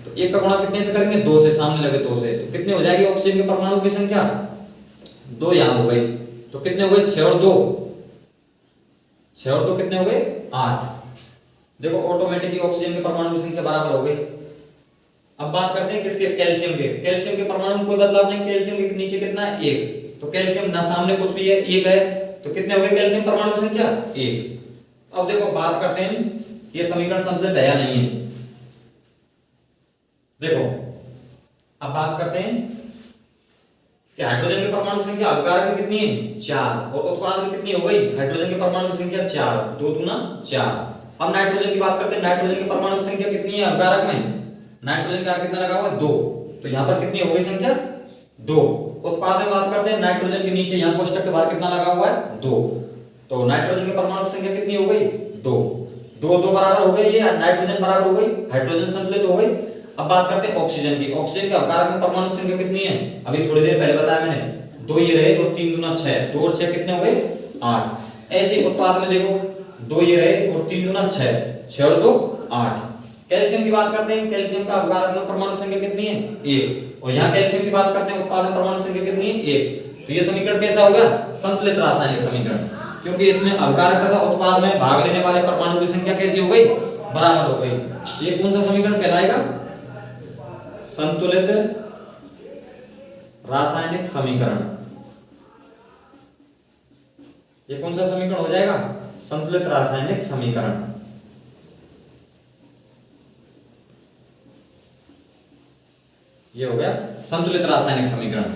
तो 1 का गुणा कितने से करेंगे 2 से, सामने लगे 2 से, तो कितने हो जाएगी ऑक्सीजन के परमाणु की संख्या 2 यहाँ हो गई, तो कितने हो गए 6 और 2, 6 और 2 कितने हो गए 8। देखो ऑटोमेटिकली ऑक्सीजन के परमाणु की संख्या बराबर हो गई। अब बात करते हैं किसके कैल्शियम के, कैल्शियम के परमाणु में कोई बदलाव नहीं, कैल्शियम के नीचे कितना है 1, तो कैल्शियम ना सामने कुछ भी है 1 है, तो कितने हो गए कैल्शियम परमाणु की संख्या 1। अब देखो बात करते हैं ये समीकरण संतुलित है या नहीं है। देखो अब बात करते हैं कि हाइड्रोजन के परमाणु की संख्या अभिकारक में कितनी है 4, और उत्पाद में कितनी हो गई हाइड्रोजन के परमाणु की संख्या 4, 2 दूना 4। अब नाइट्रोजन की बात करते हैं, नाइट्रोजन के परमाणु की संख्या कितनी है अभिकारक में, नाइट्रोजन का कितना लगा हुआ है 2, तो यहाँ पर कितनी हो गई संख्या 2। उत्पाद में बात करते हैं, नाइट्रोजन के नीचे यहाँ कोष्टक के बाहर कितना लगा हुआ है 2, तो नाइट्रोजन के परमाणु की संख्या कितनी हो गई 2, 2 2 बराबर हो गई, ये नाइट्रोजन बराबर हो गई, हाइड्रोजन संतुलित हो गई। अब बात करते हैं ऑक्सीजन की, ऑक्सीजन के अभिकारक में परमाणु की संख्या कितनी है, अभी थोड़ी देर पहले बताया मैंने 2 ये रहे, और 3 दूना 6, 2 और 6 कितने हो गए 8। ऐसे उत्पाद में देखो 2 ये रहे और 3 दूना 6, 6 और 2 8। कैल्शियम की बात करते हैं, कैल्शियम का अवगाहक में परमाणु संख्या कितनी है 1, और यहाँ कैल्शियम की बात करते हैं उत्पादन परमाणु संख्या कितनी है 1। तो ये समीकरण कैसा हो गया, संतुलित रासायनिक समीकरण, क्योंकि इसमें अवगाहक तथा उत्पाद में भाग लेने वाले परमाणु की संख्या कैसी हो गई, बराबर हो गई। ये कौन सा समीकरण कहलाएगा, संतुलित रासायनिक समीकरण। ये कौन सा समीकरण हो जाएगा, संतुलित रासायनिक समीकरण। ये हो गया संतुलित रासायनिक समीकरण।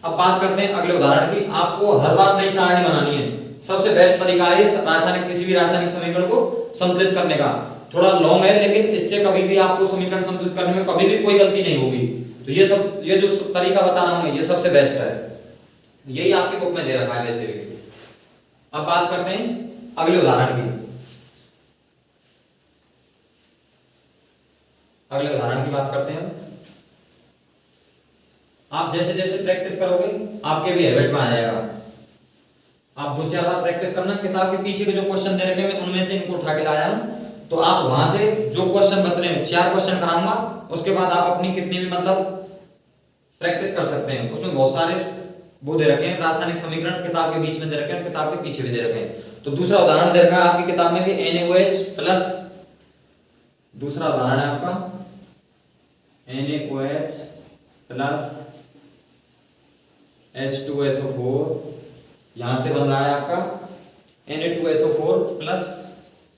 अब बात करते हैं अगले उदाहरण की। आपको हर बार नई सारणी बनानी है। सबसे बेस्ट तरीका है रासायनिक किसी भी रासायनिक समीकरण को संतुलित करने का। थोड़ा लॉन्ग है लेकिन इससे कभी भी आपको समीकरण संतुलित करने में कभी भी कोई गलती नहीं होगी। तो ये जो तरीका बता रहा हूं ये सबसे बेस्ट है, यही आपकी बुक में दे रखा है वैसे भी। अब बात करते हैं अगले उदाहरण की। अगले उदाहरण की बात करते हैं। आप जैसे जैसे प्रैक्टिस करोगे आपके भी हैबिट में आ जाएगा। आप 2-4 बार प्रैक्टिस करना। किताब के पीछे के जो क्वेश्चन दे रखे हैं मैं उनमें से इनको उठा के लाया हूं, तो आप वहां से जो क्वेश्चन बच रहे हैं 4 क्वेश्चन कराऊंगा, उसके बाद आप अपनी कितनी भी मतलब प्रैक्टिस कर सकते हैं। उसमें बहुत सारे वो दे रखे हैं रासायनिक समीकरण, किताब के बीच में दे रखे हैं, किताब के पीछे भी दे रखे हैं। तो दूसरा उदाहरण दे रखा है आपकी किताब में कि NaOH प्लस, दूसरा उदाहरण है आपका NaOH प्लस H2SO4, यहां से बन रहा है आपका Na2SO4 plus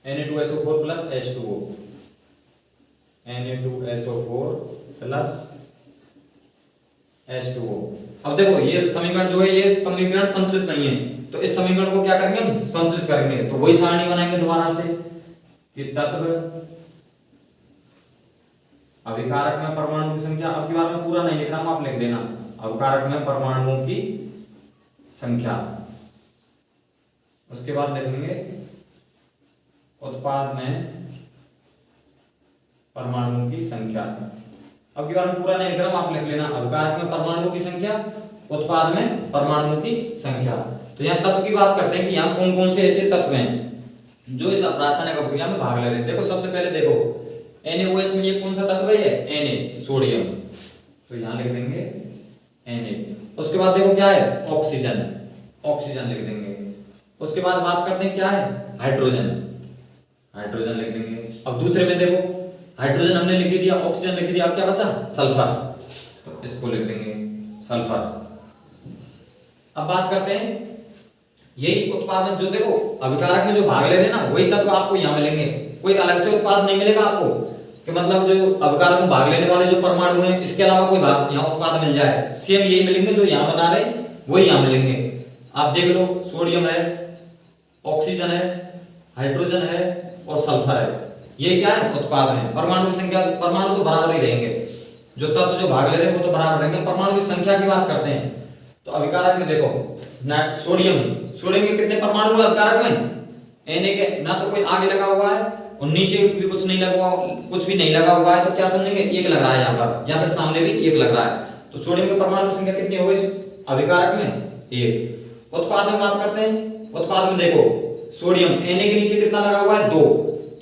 H2O, Na2SO4 plus H2O। अब देखो ये समीकरण जो है ये समीकरण संतुलित नहीं है, तो इस समीकरण को क्या करेंगे हम संतुलित करेंगे। तो वही सारणी बनाएंगे दोबारा से कि तत्व अभिकारक में परमाणु की संख्या। अब की बार मैं पूरा नहीं लिख रहा हूं, आप लिख देना अभिकारक में परमाणुओं की संख्या। उसके बाद लिखेंगे उत्पाद में परमाणुओं की संख्या। अब की बार मैं पूरा नहीं लिख रहा हूं, आप लिख लेना अभिकारक में परमाणुओं की संख्या, उत्पाद में परमाणुओं की संख्या। तो यहाँ तत्व की बात करते हैं कि यहाँ कौन कौन से ऐसे तत्व हैं जो इस रासायनिक अभिक्रिया में भाग ले रहे हैं। देखो सबसे पहले देखो NaOH में ये कौन सा तत्व है, Na सोडियम, तो यहाँ लिख देंगे Na। उसके बाद देखो क्या है ऑक्सीजन, ऑक्सीजन लिख देंगे। उसके बाद बात करते हैं क्या है हाइड्रोजन, हाइड्रोजन लिख देंगे। अब दूसरे में देखो हाइड्रोजन हमने लिख दिया, ऑक्सीजन लिख दिया, अब क्या बचा सल्फर, तो इसको लिख देंगे सल्फर। अब बात करते हैं यही उत्पादन जो देखो अभिकारक में जो भाग ले रहे हैं ना वही तत्व आपको यहाँ मिलेंगे, कोई अलग से उत्पाद नहीं मिलेगा आपको कि मतलब जो अभिकारक में भाग लेने वाले जो परमाणु हैं इसके अलावा कोई भाग यहाँ उत्पाद मिल जाए। सेम यही मिलेंगे जो यहाँ बना रहे वही यहाँ मिलेंगे। आप देख लो सोडियम है, ऑक्सीजन है, हाइड्रोजन है और सल्फर है, ये क्या है उत्पाद है। परमाणु की संख्या, परमाणु तो बराबर ही रहेंगे, जो तत्व जो भाग ले रहे हैं वो तो बराबर रहेंगे। परमाणु की संख्या की बात करते हैं तो अभिकारक में देखो सोडियम, सोडियम के कितने परमाणु है अभिकारक में, Na के ना तो कोई आगे लगा हुआ है और नीचे भी कुछ नहीं लगा हुआ, कुछ भी नहीं लगा हुआ है, तो क्या समझेंगे एक लग रहा है यहाँ पर, यहाँ पर सामने भी एक लग रहा है। तो सोडियम के परमाणु की संख्या कितनी हो गई अभिकारक में 1। उत्पाद में बात करते हैं, उत्पाद में देखो सोडियम Na के नीचे कितना लगा हुआ है 2,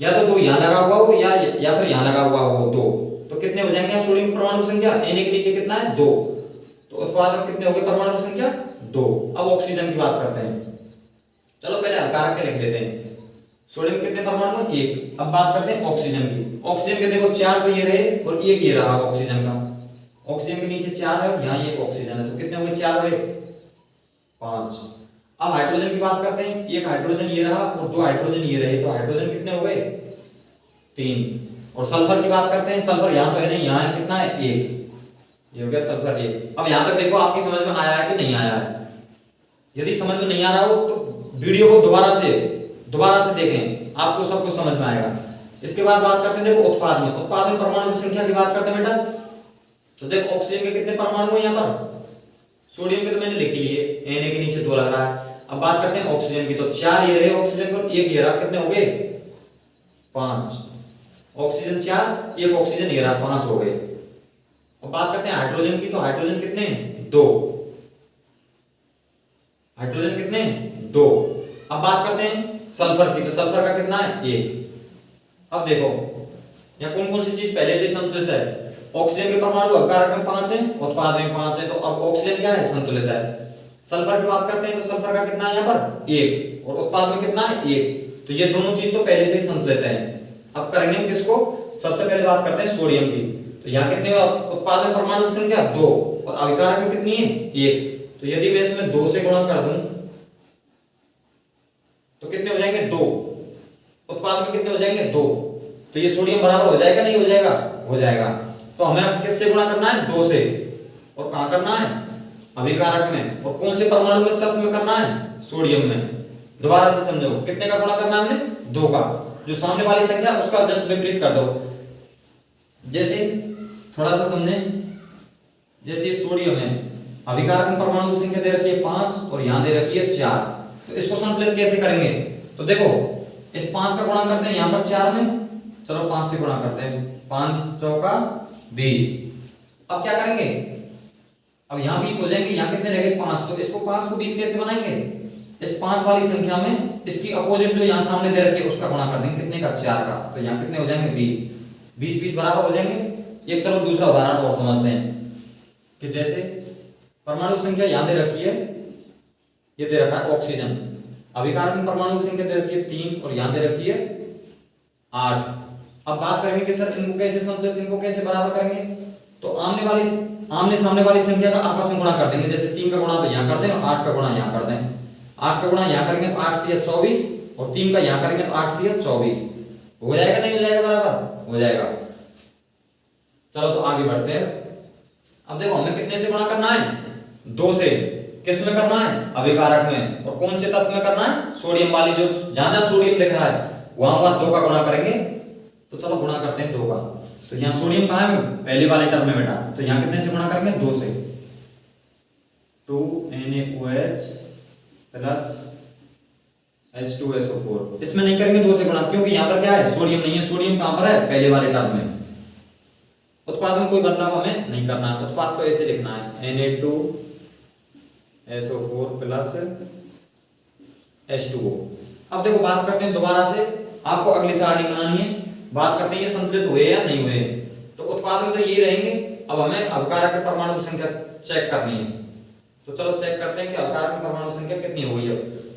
या तो 2 यहाँ लगा हुआ हो या फिर यहाँ लगा हुआ हो 2, तो कितने हो जाएंगे सोडियम परमाणु संख्या, Na के नीचे कितना है 2, तो उत्पाद में कितने हो गए परमाणु संख्या 2। अब ऑक्सीजन की बात करते हैं, चलो पहले अभिकारक के लिख लेते हैं। सोडियम कितने परमाणु है 1। अब बात करते हैं ऑक्सीजन की। ऑक्सीजन के देखो 4 तो ये रहे और 1 ये रहा ऑक्सीजन का, ऑक्सीजन के नीचे 4 है, यहाँ एक ऑक्सीजन है, तो कितने हो गए 4 रहे 5। अब हाइड्रोजन की बात करते हैं, एक हाइड्रोजन ये रहा और 2 हाइड्रोजन ये रहे, तो हाइड्रोजन कितने हो गए 3। और सल्फर की बात करते हैं, सल्फर यहाँ तो है नहीं, यहाँ है कितना है 1, ये हो गया सल्फर 1। अब यहाँ तक देखो आपकी समझ में आया है कि नहीं आया है। यदि समझ में नहीं आ रहा हो तो वीडियो को दोबारा से देखें, आपको सब कुछ समझ में आएगा। इसके बाद बात करते हैं देखो उत्पाद में, उत्पाद में परमाणु की संख्या की बात करते हैं बेटा। तो देखो ऑक्सीजन के कितने परमाणु हैं यहाँ पर, सोडियम के तो मैंने लिख लिए, Na के नीचे 2 लग रहा है। अब बात करते हैं ऑक्सीजन की, तो 4 ये रहे ऑक्सीजन को, 1 ये रहा, कितने हो गए 5। ऑक्सीजन 4, 1 ऑक्सीजन ये रहा, 5 हो गए। अब बात करते हैं हाइड्रोजन की, तो हाइड्रोजन कितने 2, हाइड्रोजन कितने 2। अब बात करते हैं सल्फर की, तो सल्फर का कितना है 1। अब देखो यहाँ कौन कौन सी चीज पहले से ही संतुलित है। ऑक्सीजन के परमाणु अभिकारक में 5 है, उत्पाद में 5 है, तो अब ऑक्सीजन क्या है संतुलित है। सल्फर की बात करते हैं तो सल्फर का कितना है यहाँ पर 1 और उत्पाद में कितना है 1, तो ये दोनों चीज तो पहले से ही संतुलित है। अब करेंगे हम किसको, सबसे पहले बात करते हैं सोडियम की, तो यहाँ कितने उत्पाद में परमाणु की संख्या 2 और अभिकारक में कितनी है 1, तो यदि मैं इसमें 2 से गुणा कर दूं तो कितने हो जाएंगे 2, उत्पाद में कितने हो जाएंगे 2, तो ये सोडियम बराबर हो जाएगा नहीं हो जाएगा, हो जाएगा। तो हमें किससे गुणा करना है 2 से, और कहां करना है अभिकारक में, और कौन से परमाणु में तत्व में करना है सोडियम में। दोबारा से समझो कितने का गुणा करना है हमने 2 का, जो सामने वाली संख्या उसका जस्ट विपरीत कर दो। जैसे थोड़ा सा समझें, जैसे सोडियम है अभिकारक में परमाणु की संख्या दे रखी है 5 और यहां दे रखी है 4, तो इसको संतुलित कैसे करेंगे, तो देखो इस 5 का गुणा करते हैं यहां पर 4 में, चलो 5 से गुणा करते हैं, 5 चौका 20। अब क्या करेंगे, अब यहां 20 हो जाएंगे, यहां कितने रह गए 5, तो इसको 5 को 20 कैसे बनाएंगे, इस 5 वाली संख्या में इसकी अपोजिट जो यहां सामने दे रखी है उसका गुणा कर देंगे, कितने का 4 का, तो यहां कितने हो जाएंगे 20, 20 20 बराबर हो जाएंगे। एक चलो दूसरा उदाहरण और समझते हैं कि जैसे परमाणु संख्या यहां दे रखी है, ये दे रखा है ऑक्सीजन, अभिकारक में परमाणु की संख्या दे रखी है 3 और यहां दे रखी है 8। अब बात करेंगे कि सर इनको कैसे संतुलित, इनको कैसे बराबर करेंगे, तो आमने सामने वाली संख्या का आपस में गुणा कर देंगे, जैसे 3 का गुणा तो यहां कर दें और 8 का गुणा यहां कर दें। 8 का गुणा यहां करेंगे तो 8 3 24 और 3 का यहां करेंगे तो 8 3 24, हो जाएगा नहीं हो जाएगा बराबर, हो जाएगा। चलो तो आगे बढ़ते हैं। अब देखो हमें कितने से गुणा करना है 2 से, किस में करना है अभिकारक में, और कौन से तत्व में करना है सोडियम वाली, जो जहां जहां सोडियम दिख रहा है वहां 2 का गुणा करेंगे। तो चलो गुणा करते हैं 2 का, तो यहाँ सोडियम कहाँ है पहले वाले टर्म में बेटा, तो यहाँ कितने से गुणा करेंगे 2 से, 2NaOH प्लस H2SO4, इसमें नहीं करेंगे 2 से गुणा, क्योंकि यहाँ पर क्या है सोडियम नहीं है, सोडियम कहाँ पर है पहले वाले टर्म में। उत्पाद में कोई बदलाव हमें नहीं करना है, उत्पाद तो ऐसे लिखना है Na2SO4 प्लस H2O। अब देखो बात करते हैं दोबारा से, आपको अगली सारणी बनानी है, बात करते हैं ये संतुलित हुए या नहीं हुए, तो उत्पाद में तो ये रहेंगे। अब हमें अभिकारक के परमाणु की संख्या चेक करनी है, तो चलो चेक करते हैं कि अभिकारक के परमाणु की संख्या कितनी हो गई है।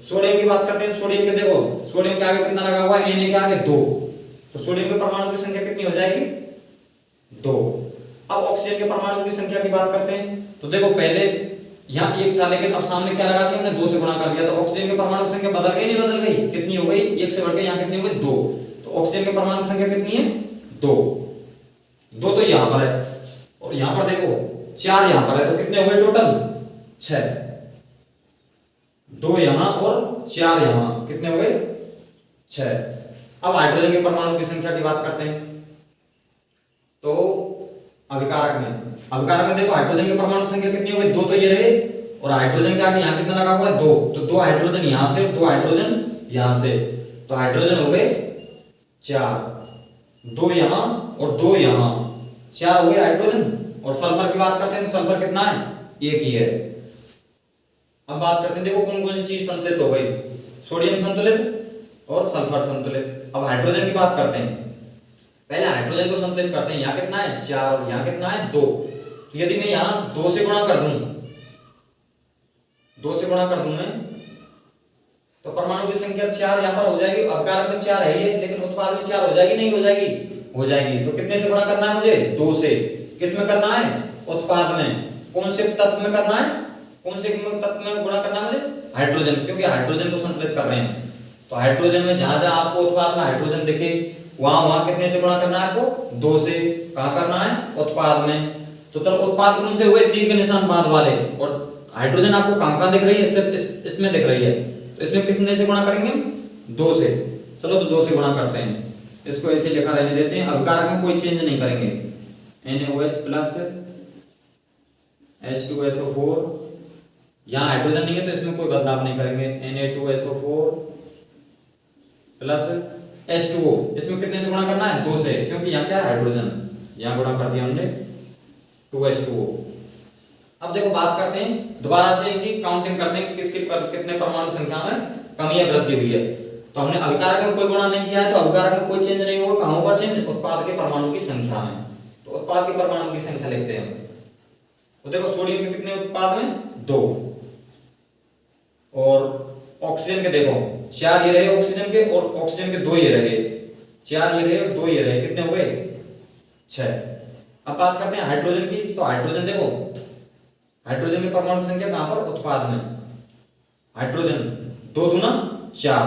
सोडियम की बात करते हैं, सोडियम के देखो सोडियम के आगे कितना लगा हुआ है Na के आगे 2, तो सोडियम के परमाणु की संख्या कितनी हो जाएगी 2। अब ऑक्सीजन के परमाणु की संख्या की बात करते हैं, तो देखो पहले यहाँ 1 था लेकिन अब सामने क्या लगा दिया हमने 2 से गुणा कर दिया, तो ऑक्सीजन के परमाणु की संख्या बदल गई नहीं बदल गई, कितनी हो गई 1 से बढ़ के यहाँ कितनी हो गई 2, तो ऑक्सीजन के परमाणु की संख्या कितनी है 2। 2 तो यहाँ पर है और यहाँ पर देखो 4 यहाँ पर है, तो कितने हो गए टोटल 6, 2 यहाँ और 4 यहाँ, कितने हो गए 6। अब हाइड्रोजन के परमाणु की संख्या की बात करते हैं, तो अभिकारक में देखो हाइड्रोजन के परमाणु संख्या कितनी हो गई 2, तो ये रहे, और हाइड्रोजन के आगे यहाँ कितना लगा हुआ है 2, तो 2 हाइड्रोजन यहाँ से और 2 हाइड्रोजन यहाँ से, तो हाइड्रोजन हो गए 4, 2 यहाँ और 2 यहाँ, 4 हो गए हाइड्रोजन। और सल्फर की बात करते हैं तो सल्फर कितना है 1 ही है। अब बात करते हैं देखो कौन कौन सी चीज संतुलित हो गई, सोडियम संतुलित और सल्फर संतुलित। अब हाइड्रोजन की बात करते हैं, पहले हाइड्रोजन को संतुलित करते हैं, यहाँ कितना है 4 और यहाँ कितना है 2, तो यदि मैं यहाँ 2 से गुणा कर दूं, 2 से गुणा कर दूं मैं, तो परमाणु की संख्या 4 यहाँ पर हो जाएगी, अभिकारक में 4 है ही है, लेकिन उत्पाद में 4 हो जाएगी नहीं हो जाएगी, हो जाएगी। तो कितने से गुणा करना है मुझे 2 से, किस में करना है उत्पाद में, कौन से तत्व में करना है, कौन से तत्व में गुणा करना है मुझे हाइड्रोजन, क्योंकि हाइड्रोजन को संतुलित कर रहे हैं। तो हाइड्रोजन में जहां जहां आपको उत्पाद में हाइड्रोजन दिखे वहां कितने से गुणा करना है आपको 2 से, कहां करना है उत्पाद में। तो चलो उत्पाद कौन से हुए तीर के निशान बाद वाले, और हाइड्रोजन आपको कहां दिख रही है सिर्फ इसमें दिख रही है, तो इसमें कितने से गुणा करेंगे 2 से। चलो तो 2 से गुणा करते हैं, इसको ऐसे लिखा रहने देते हैं, अभिकारक में कोई चेंज नहीं करेंगे, NaOH प्लस H2SO4, यहाँ हाइड्रोजन नहीं है तो इसमें कोई बदलाव नहीं करेंगे, Na2SO4 प्लस H2O, इसमें कितने से गुणा करना है 2 से, क्योंकि यहाँ क्या है हाइड्रोजन, यहाँ गुणा कर दिया हमने 2H2O। अब देखो बात करते हैं दोबारा से इनकी काउंटिंग करते हैं, किसके कितने परमाणु संख्या में कमी या वृद्धि हुई है। तो हमने अभिकारक में कोई गुणा नहीं किया है, तो अभिकारक में कोई चेंज नहीं होगा। कहां होगा चेंज? उत्पाद के परमाणु की संख्या में। तो उत्पाद के परमाणु की संख्या लिखते हैं। तो देखो सोडियम के कितने उत्पाद में? 2। और ऑक्सीजन के देखो 4 ये रहे ऑक्सीजन के, और ऑक्सीजन के 2 ये रहे। 4 ये रहे और 2 ये रहे, कितने हो गए? 6। अब बात करते हैं हाइड्रोजन की। तो हाइड्रोजन देखो, हाइड्रोजन की परमाणु संख्या कहां पर? उत्पाद में। हाइड्रोजन 2 दूना 4।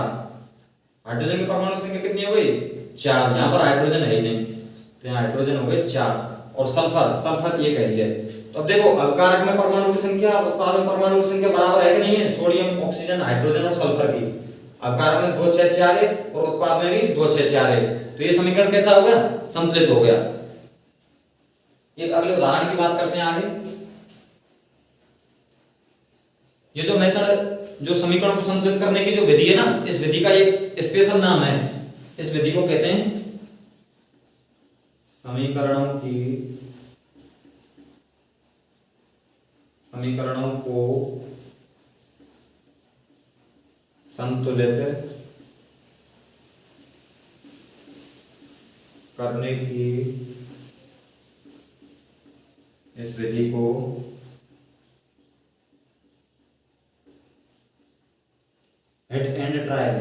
हाइड्रोजन की परमाणु संख्या कितनी हो गई? 4। यहां पर हाइड्रोजन है ही नहीं, तो यहां हाइड्रोजन हो गए 4। और सल्फर, सल्फर एक है। तो अब देखो अभिकारक में परमाणु की संख्या और उत्पाद में परमाणु की संख्या बराबर है कि नहीं है? सोडियम, ऑक्सीजन, हाइड्रोजन और सल्फर की। अभिकारक में 2 6 4 है और उत्पाद में भी 2 6 4 है। तो ये समीकरण कैसा हो गया? संतुलित हो गया। एक अगले उदाहरण की बात करते हैं आगे। ये जो मेथड, जो समीकरण को संतुलित करने की जो विधि है ना, इस विधि का एक स्पेशल नाम है। इस विधि को कहते हैं समीकरणों को संतुलित करने की इस विधि को हिट एंड ट्रायल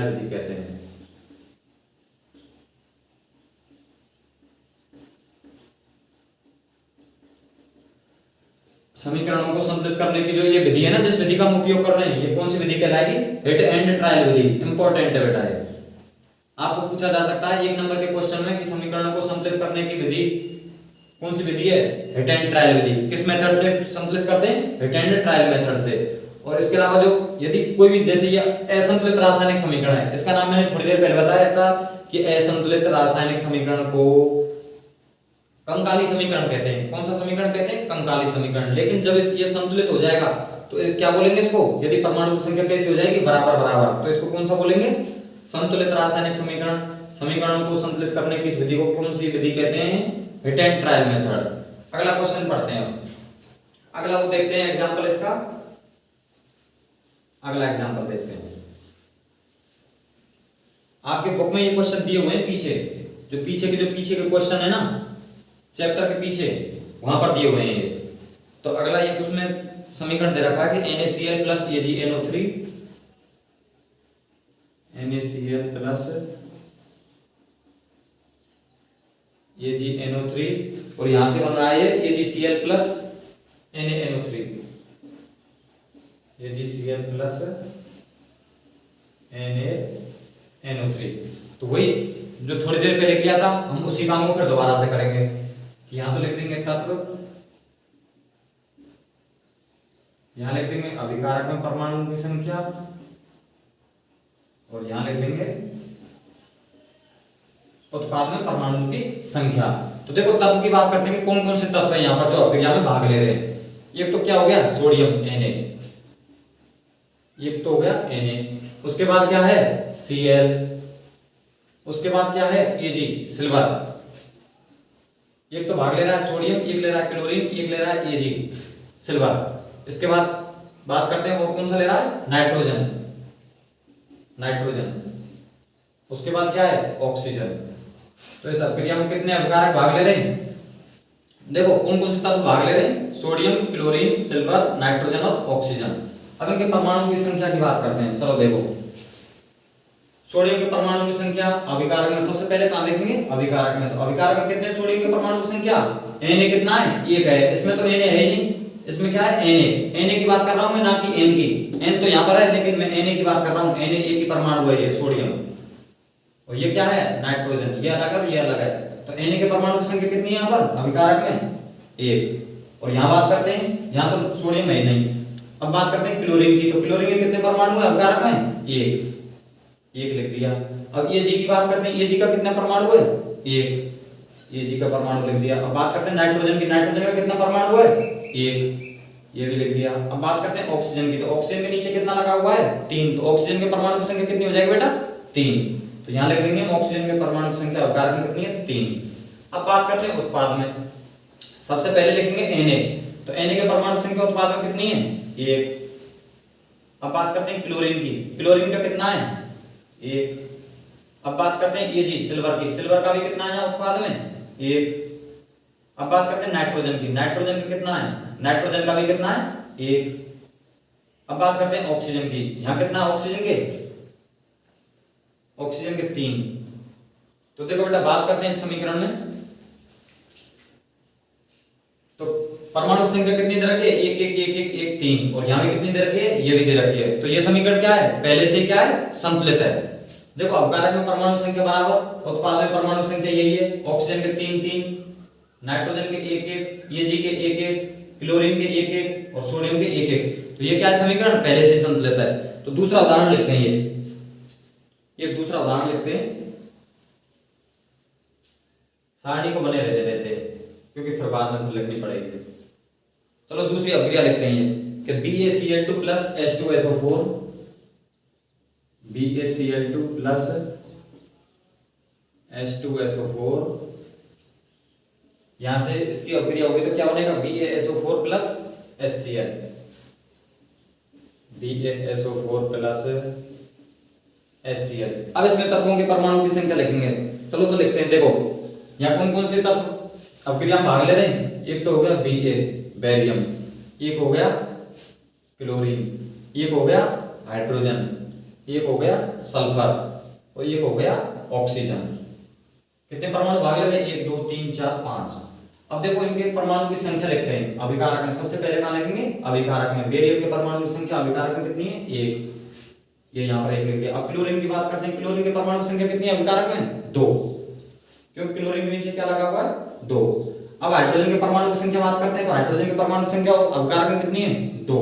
विधि कहते हैं। समीकरणों को संतुलित करने की जो ये विधि है ना, जिस विधि का हम उपयोग कर रहे हैं, ये कौन सी विधि कहलाएगी? हिट एंड ट्रायल विधि। इंपॉर्टेंट है बेटा ये, आपको पूछा जा सकता है 1 नंबर के क्वेश्चन में कि समीकरणों को संतुलित करने की विधि कौन सी विधि है? हिट एंड ट्रायल विधि। किस मेथड से संतुलित करते हैं? हिट एंड ट्रायल मेथड से। और इसके अलावा जो यदि कोई भी, जैसे ये असंतुलित रासायनिक समीकरण है, इसका नाम मैंने थोड़ी देर पहले बताया था कि असंतुलित रासायनिक समीकरण को कंकाली समीकरण कहते हैं। कौन सा समीकरण कहते हैं? कंकाली समीकरण। लेकिन जब ये संतुलित हो जाएगा तो क्या बोलेंगे इसको? यदि परमाणु की संख्या कैसी हो जाएगी? बराबर बराबर, तो इसको कौन सा बोलेंगे? संतुलित रासायनिक समीकरण। समीकरणों को संतुलित करने की इस विधि को कौन सी विधि कहते हैं? Hit and trial method. अगला क्वेश्चन पढ़ते हैं। अगला वो देखते हैं एग्जांपल इसका। अगला एग्जांपल देखते हैं। आपके बुक में ये क्वेश्चन दिए हुए हैं पीछे, जो पीछे के क्वेश्चन है ना चैप्टर के पीछे, वहां पर दिए हुए हैं ये। तो अगला ये उसमें समीकरण दे रखा है कि NaCl plus AgNO3, NaCl plus AgNO3, और यहां से बन रहा है AgCl plus NaNO3, AgCl plus NaNO3। तो वही जो थोड़ी देर पहले किया था, हम उसी काम को फिर दोबारा से करेंगे। कि यहां तो लिख देंगे तत्व, यहां लिख देंगे अभिकारक में परमाणु की संख्या, और यहां लिख देंगे उत्पाद में परमाणु की संख्या। तो देखो तत्व की बात करते हैं कि कौन कौन से तत्व हैं यहां पर जो अभिक्रिया में भाग ले रहे हैं। एक तो क्या हो गया? सोडियम Na, एक तो हो गया Na। उसके बाद क्या है? Cl। उसके बाद क्या है? Ag, silver. एक तो भाग ले रहा है सोडियम, एक ले रहा है क्लोरीन, एक ले रहा है Ag, सिल्वर। इसके बाद बात करते हैं और कौन सा ले रहा है? नाइट्रोजन। उसके बाद क्या है? ऑक्सीजन। तो इस अभिक्रिया में कितने अभिकारक भाग ले रहे हैं? देखो कौन कौन से तत्व भाग ले रहे हैं? सोडियम, क्लोरीन, सिल्वर, नाइट्रोजन और ऑक्सीजन। अब इनके परमाणु की संख्या की बात करते हैं। चलो देखो, सोडियम के परमाणु की संख्या अभिकारक में सबसे पहले कहां देखेंगे? अभिकारक में। तो अभिकारक में कितने सोडियम के परमाणु की संख्या? Na कितना है? 1 है। इसमें तो Na है ही नहीं, इसमें क्या है? Na की बात कर रहा हूं मैं, ना कि N की। N तो यहां पर है, लेकिन मैं Na की बात कर रहा हूं। Na एक ही परमाणु है ये सोडियम, और ये क्या है? नाइट्रोजन। ये अलग है, ये अलग है। तो Na के परमाणु की संख्या कितनी है यहां पर अभिकारक में? 1। और यहां बात करते हैं, यहां तो सोडियम है नहीं। अब बात करते हैं क्लोरीन की। तो क्लोरीन के कितने परमाणु है अभिकारक में? 1 लिख दिया। अब Ag की बात करते हैं, Ag का कितना परमाणु है? 1, Ag का परमाणु लिख दिया। अब बात करते हैं नाइट्रोजन की। नाइट्रोजन का कितना परमाणु है? 1, ये भी लिख दिया। अब बात करते हैं ऑक्सीजन की। तो ऑक्सीजन के नीचे कितना लगा हुआ है? 3। तो ऑक्सीजन के परमाणु की संख्या कितनी हो जाएगी बेटा? 3। तो यहां लिख देंगे ऑक्सीजन के परमाणु की संख्या अभिकारक में कितनी है? 3। अब बात करते हैं उत्पाद में। सबसे पहले लिखेंगे Na, तो Na के परमाणु संख्या उत्पाद में कितनी है? 1। अब बात करते हैं क्लोरीन की, क्लोरीन का कितना है? 1। अब बात करते हैं Ag सिल्वर की, सिल्वर का भी कितना है उत्पाद में? 1। अब बात करते हैं नाइट्रोजन की, नाइट्रोजन का कितना है? नाइट्रोजन का भी कितना है? 1। अब बात करते हैं ऑक्सीजन की, यहां कितना है ऑक्सीजन के? ऑक्सीजन के 3। तो देखो बेटा बात करते हैं इस समीकरण में, तो परमाणु संख्या कितनी दे रखी है? 1 1 1 1 1 3, और यहां भी कितनी दे रखी है? ये भी दे रखी है। तो ये समीकरण क्या है? पहले से क्या है? संतुलित है। देखो अवकारक में परमाणु संख्या बराबर, उत्पाद में परमाणु संख्या यही है, ऑक्सीजन के 3 3, नाइट्रोजन के 1 1, Ag के 1 1, क्लोरीन के 1 1 और सोडियम के 1 1। तो ये क्या है? समीकरण पहले से संतुलित है। तो दूसरा उदाहरण लिखते हैं, ये दूसरा उदाहरण लिखते हैं, सारणी को बने रहने देते हैं क्योंकि फिर बाद में लिखनी पड़ेगी। चलो दूसरी अभिक्रिया लिखते हैं, ये कि BaCl2 plus H2SO4, BaCl2 plus H2SO4, यहां से इसकी अभिक्रिया होगी तो क्या बनेगा? BaSO4 plus HCl, BaSO4 plus HCl। अब इसमें तत्वों के परमाणु की संख्या लिखेंगे। चलो तो लिखते हैं, देखो यहाँ कौन कौन से तत्व अभिक्रिया में भाग ले रहे हैं? एक तो हो गया Ba बेरियम, एक हो गया क्लोरीन, एक हो गया हाइड्रोजन, एक हो गया सल्फर और एक हो गया ऑक्सीजन। कितने परमाणु भाग ले रहे हैं? 1 2 3 4 5। अब देखो इनके परमाणु की संख्या लिखते हैं अभिकारक में। सबसे पहले कहां लिखेंगे? अभिकारक में। बेरियम के परमाणु की संख्या अभिकारक में कितनी है? 1, ये यहां पर 1 लिख दिया। अब क्लोरीन की बात करते हैं, क्लोरीन के परमाणु संख्या कितनी है अभिकारक में? 2, क्योंकि क्लोरीन के नीचे क्या लगा हुआ है? 2। अब हाइड्रोजन के परमाणु की संख्या बात करते हैं, तो हाइड्रोजन के परमाणु संख्या अभिकारक में कितनी है? 2,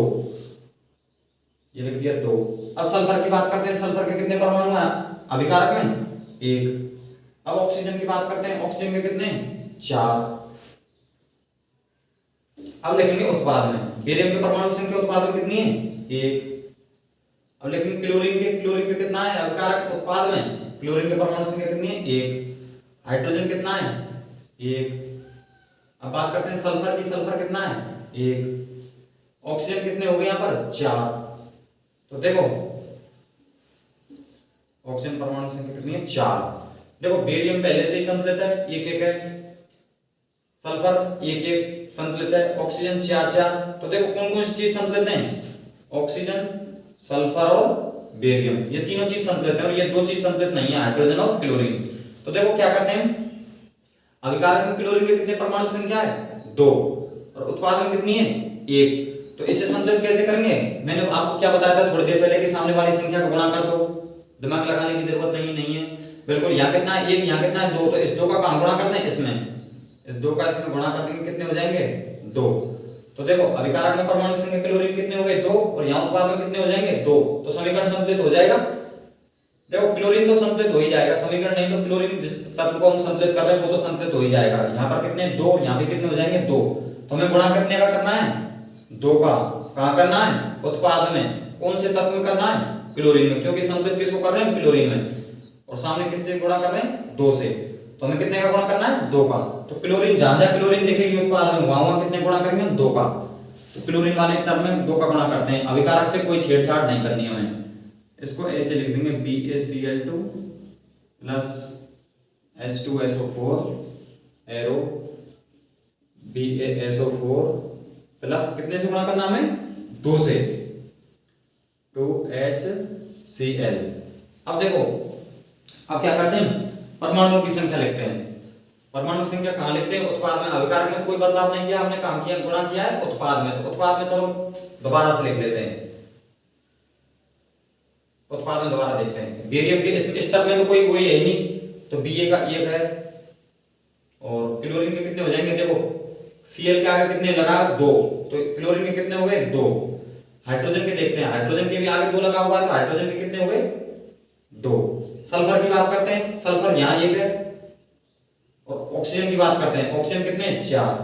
ये लिख दिया 2। अब सल्फर की बात करते हैं, सल्फर के कितने परमाणु हैं अभिकारक में? 1। अब ऑक्सीजन की बात करते हैं, ऑक्सीजन के कितने? 4। अब लिखेंगे उत्पाद में, बेरियम के परमाणु संख्या उत्पाद में कितनी है? 1। अब लिखेंगे क्लोरीन के कितना है अभिकारक उत्पाद में? क्लोरीन के परमाणु संख्या कितनी है? 1। हाइड्रोजन कितना है? 1। अब बात करते हैं सल्फर की, सल्फर कितना है? 1। ऑक्सीजन कितने हो गए यहाँ पर? 4। तो देखो ऑक्सीजन परमाणु संख्या कितनी है? 4। देखो बेरियम पहले से ही संतुलित है, 1 1 है, सल्फर 1 1 संतुलित है, ऑक्सीजन 4 4। तो देखो कौन कौन सी चीज संतुलित है? ऑक्सीजन, सल्फर और बेरियम, ये तीनों चीज संतुलित है, और ये 2 चीज संतुलित नहीं है, हाइड्रोजन और क्लोरीन। तो देखो क्या करते हैं, अभिकारक में क्लोरीन की कितने परमाणु संख्या है? 2, और उत्पाद में कितनी है? 1। तो इसे संतुलित कैसे करेंगे? मैंने आपको क्या बताया था थोड़ी देर पहले कि सामने वाली संख्या को गुणा कर दो, दिमाग लगाने की जरूरत नहीं है बिल्कुल। यहाँ कितना है? 1, यहाँ कितना है? 2। तो इस 2 का कहां गुणा करते हैं? इसमें, इस 2 का इसमें गुणा कर देंगे, कितने हो जाएंगे? 2। तो देखो अभिकारक में परमाणु संख्या क्लोरीन कितने हो गए? 2, और यहाँ उत्पाद में कितने हो जाएंगे? 2। तो समीकरण संतुलित हो जाएगा। देखो क्लोरीन तो संतुलित हो ही जाएगा, समीकरण नहीं तो क्लोरीन जिस तत्व को हम संतुलित कर रहे हैं वो तो संतुलित हो ही जाएगा। यहाँ पर कितने? 2, यहाँ भी कितने हो जाएंगे? 2। तो हमें गुणा कितने का करना है? 2 का। कहाँ करना है? उत्पाद में। कौन से तत्व में करना है? क्लोरीन में, क्योंकि संतुलित किसको कर रहे हैं? क्लोरीन में। और सामने किससे गुणा कर रहे हैं? 2 से। तो हमें कितने का गुणा करना है? 2 का। तो क्लोरीन जहां जहां क्लोरीन दिखेगी उत्पाद में वहां कितने गुणा करेंगे? 2 का। तो क्लोरीन वाले टर्म में 2 का गुणा करते हैं। अभिकारक से कोई छेड़छाड़ नहीं करनी है हमें। इसको ऐसे लिख देंगे BaCl2 plus H2SO4 arrow BaSO4 plus कितने से गुणा करना हमें? 2 से, 2HCl। अब देखो अब क्या करते हैं? परमाणुओं की संख्या लिखते हैं। परमाणु संख्या कहां लिखते हैं? उत्पाद में। अभिकारक में कोई बदलाव नहीं किया हमने, कहां किया? गुणा किया है उत्पाद में। तो उत्पाद में चलो दोबारा से लिख लेते हैं, उत्पाद में दोबारा देखते हैं। बेरियम के इस टर्म में तो कोई है ही नहीं, तो Ba का 1 है, और क्लोरीन के कितने हो जाएंगे? देखो Cl के आगे कितने लगा? 2। तो क्लोरीन के कितने हो गए? 2। हाइड्रोजन के देखते हैं, हाइड्रोजन के भी आगे 2 लगा हुआ है, तो हाइड्रोजन के कितने हो गए? 2। सल्फर की बात करते हैं, सल्फर यहाँ 1 है, और ऑक्सीजन की बात करते हैं, ऑक्सीजन कितने? 4।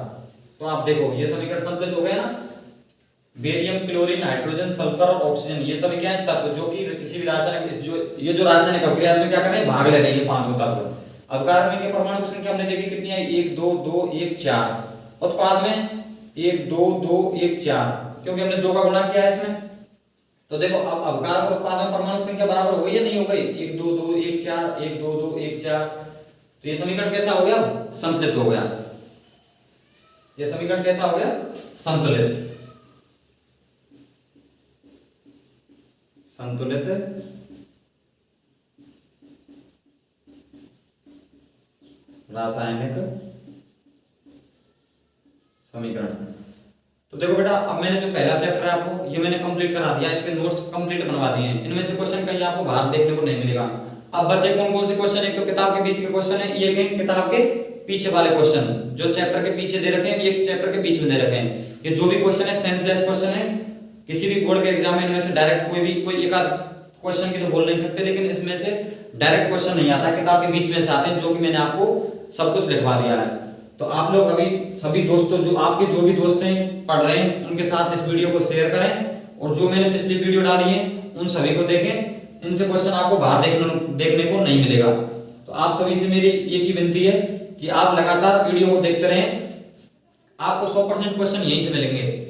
तो आप देखो ये समीकरण संतुलित हो गए ना। बेरियम, क्लोरीन, हाइड्रोजन, सल्फर और ऑक्सीजन, ये सभी क्या है? तत्व जो कि किसी भी रासायनिक जो रासायनिक अभिक्रिया में क्या कर रहे हैं? भाग ले रहे हैं, ये 5 तत्व। अभिकारक में परमाणु की संख्या हमने देखी कितनी है? 1 2 2 1 4। उत्पाद में 1 2 2 1 4, क्योंकि हमने 2 का गुणा किया है इसमें। तो देखो अब अवकारक और उत्पाद में परमाणु संख्या बराबर हो गई या नहीं हो गई? 1 2 2 1 4 1 2 2 1 4। तो ये समीकरण कैसा हो गया? संतुलित हो गया। ये समीकरण कैसा हो गया? संतुलित। संतुलित रासायनिक समीकरण। तो देखो बेटा, अब मैंने जो पहला चैप्टर है आपको ये मैंने कंप्लीट करा दिया, इसके नोट्स कंप्लीट बनवा दिए हैं। इनमें से क्वेश्चन कहीं आपको बाहर देखने को नहीं मिलेगा। अब बचे कौन कौन से क्वेश्चन? एक तो किताब के बीच के क्वेश्चन है, ये कहीं किताब के पीछे वाले क्वेश्चन जो चैप्टर के पीछे दे रखे हैं, ये चैप्टर के बीच में दे रखे हैं। ये जो भी क्वेश्चन है सेंसलेस क्वेश्चन है। किसी भी बोर्ड के एग्जाम में इनमें से डायरेक्ट कोई एक आध क्वेश्चन की तो बोल नहीं सकते, लेकिन इसमें से डायरेक्ट क्वेश्चन नहीं आता, किताब के बीच में से आते हैं, जो कि मैंने आपको सब कुछ लिखवा दिया है। तो आप लोग अभी सभी दोस्तों, जो आपके जो भी दोस्त हैं पढ़ रहे हैं, उनके साथ इस वीडियो को शेयर करें, और जो मैंने पिछली वीडियो डाली है उन सभी को देखें। इनसे क्वेश्चन आपको बाहर देखने को नहीं मिलेगा। तो आप सभी से मेरी एक ही विनती है कि आप लगातार वीडियो को देखते रहें, आपको 100% क्वेश्चन यहीं से मिलेंगे।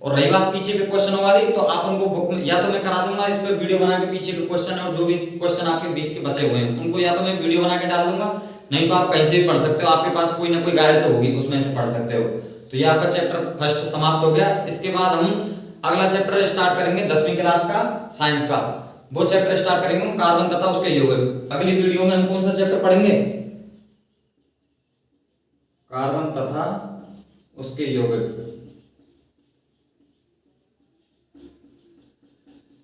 और रही बात पीछे के क्वेश्चनों वाली, तो आप उनको बुक में या तो मैं करा दूंगा, इस पर वीडियो बना के पीछे के क्वेश्चन और जो भी क्वेश्चन आपके बीच के बचे हुए हैं उनको या तो मैं वीडियो बना के डाल दूंगा, नहीं तो आप कहीं से भी पढ़ सकते हो। आपके पास कोई ना कोई गाइड तो होगी, उसमें से पढ़ सकते हो। तो ये आपका चैप्टर फर्स्ट समाप्त हो गया। इसके बाद हम अगला चैप्टर स्टार्ट करेंगे 10वीं क्लास का साइंस का। वो चैप्टर स्टार्ट करेंगे कार्बन तथा उसके यौगिक। अगली वीडियो में हम कौन सा चैप्टर पढ़ेंगे? कार्बन तथा उसके यौगिक।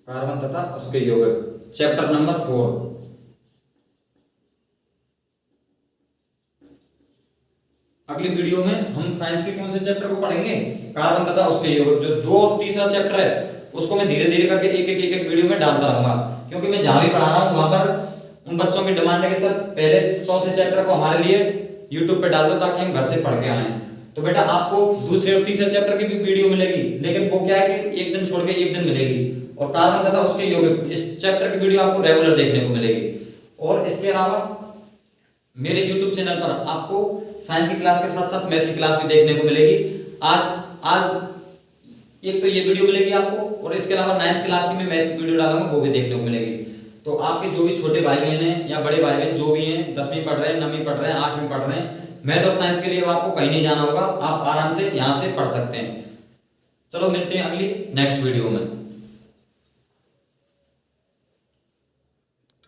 कार्बन तथा उसके यौगिक, चैप्टर नंबर 4। अगली वीडियो में हम साइंस के कौन से चैप्टर को पढ़ेंगे? कार्बन तथा उसके यौगिक। जो 2 और तीसरा चैप्टर है उसको मैं धीरे धीरे करके एक वीडियो में डालता रहूंगा, क्योंकि मैं जहां भी पढ़ा रहा हूं वहां पर उन बच्चों की डिमांड है कि सर पहले चौथे चैप्टर को हमारे लिए YouTube पे डाल दो ताकि हम घर से पढ़ के आए। तो बेटा आपको दूसरे और तीसरे चैप्टर की भी वीडियो मिलेगी, लेकिन वो क्या है कि एक दिन छोड़ के एक दिन मिलेगी। और कार्बन तथा उसके यौगिक इस चैप्टर की वीडियो आपको रेगुलर देखने को मिलेगी। और इसके अलावा मेरे YouTube चैनल पर आपको साइंस की क्लास के साथ साथ मैथ की क्लास भी देखने को मिलेगी। आज एक तो ये वीडियो मिलेगी आपको, और इसके अलावा 9th क्लास की मैं मैथ की वीडियो डालूंगा, वो भी देखने को मिलेगी। तो आपके जो भी छोटे भाई बहन हैं या बड़े भाई बहन जो भी हैं, 10वीं पढ़ रहे हैं, 9वीं पढ़ रहे हैं, 8वीं पढ़ रहे हैं, मैथ और साइंस के लिए आपको कहीं नहीं जाना होगा, आप आराम से यहाँ से पढ़ सकते हैं। चलो मिलते हैं अगली नेक्स्ट वीडियो में।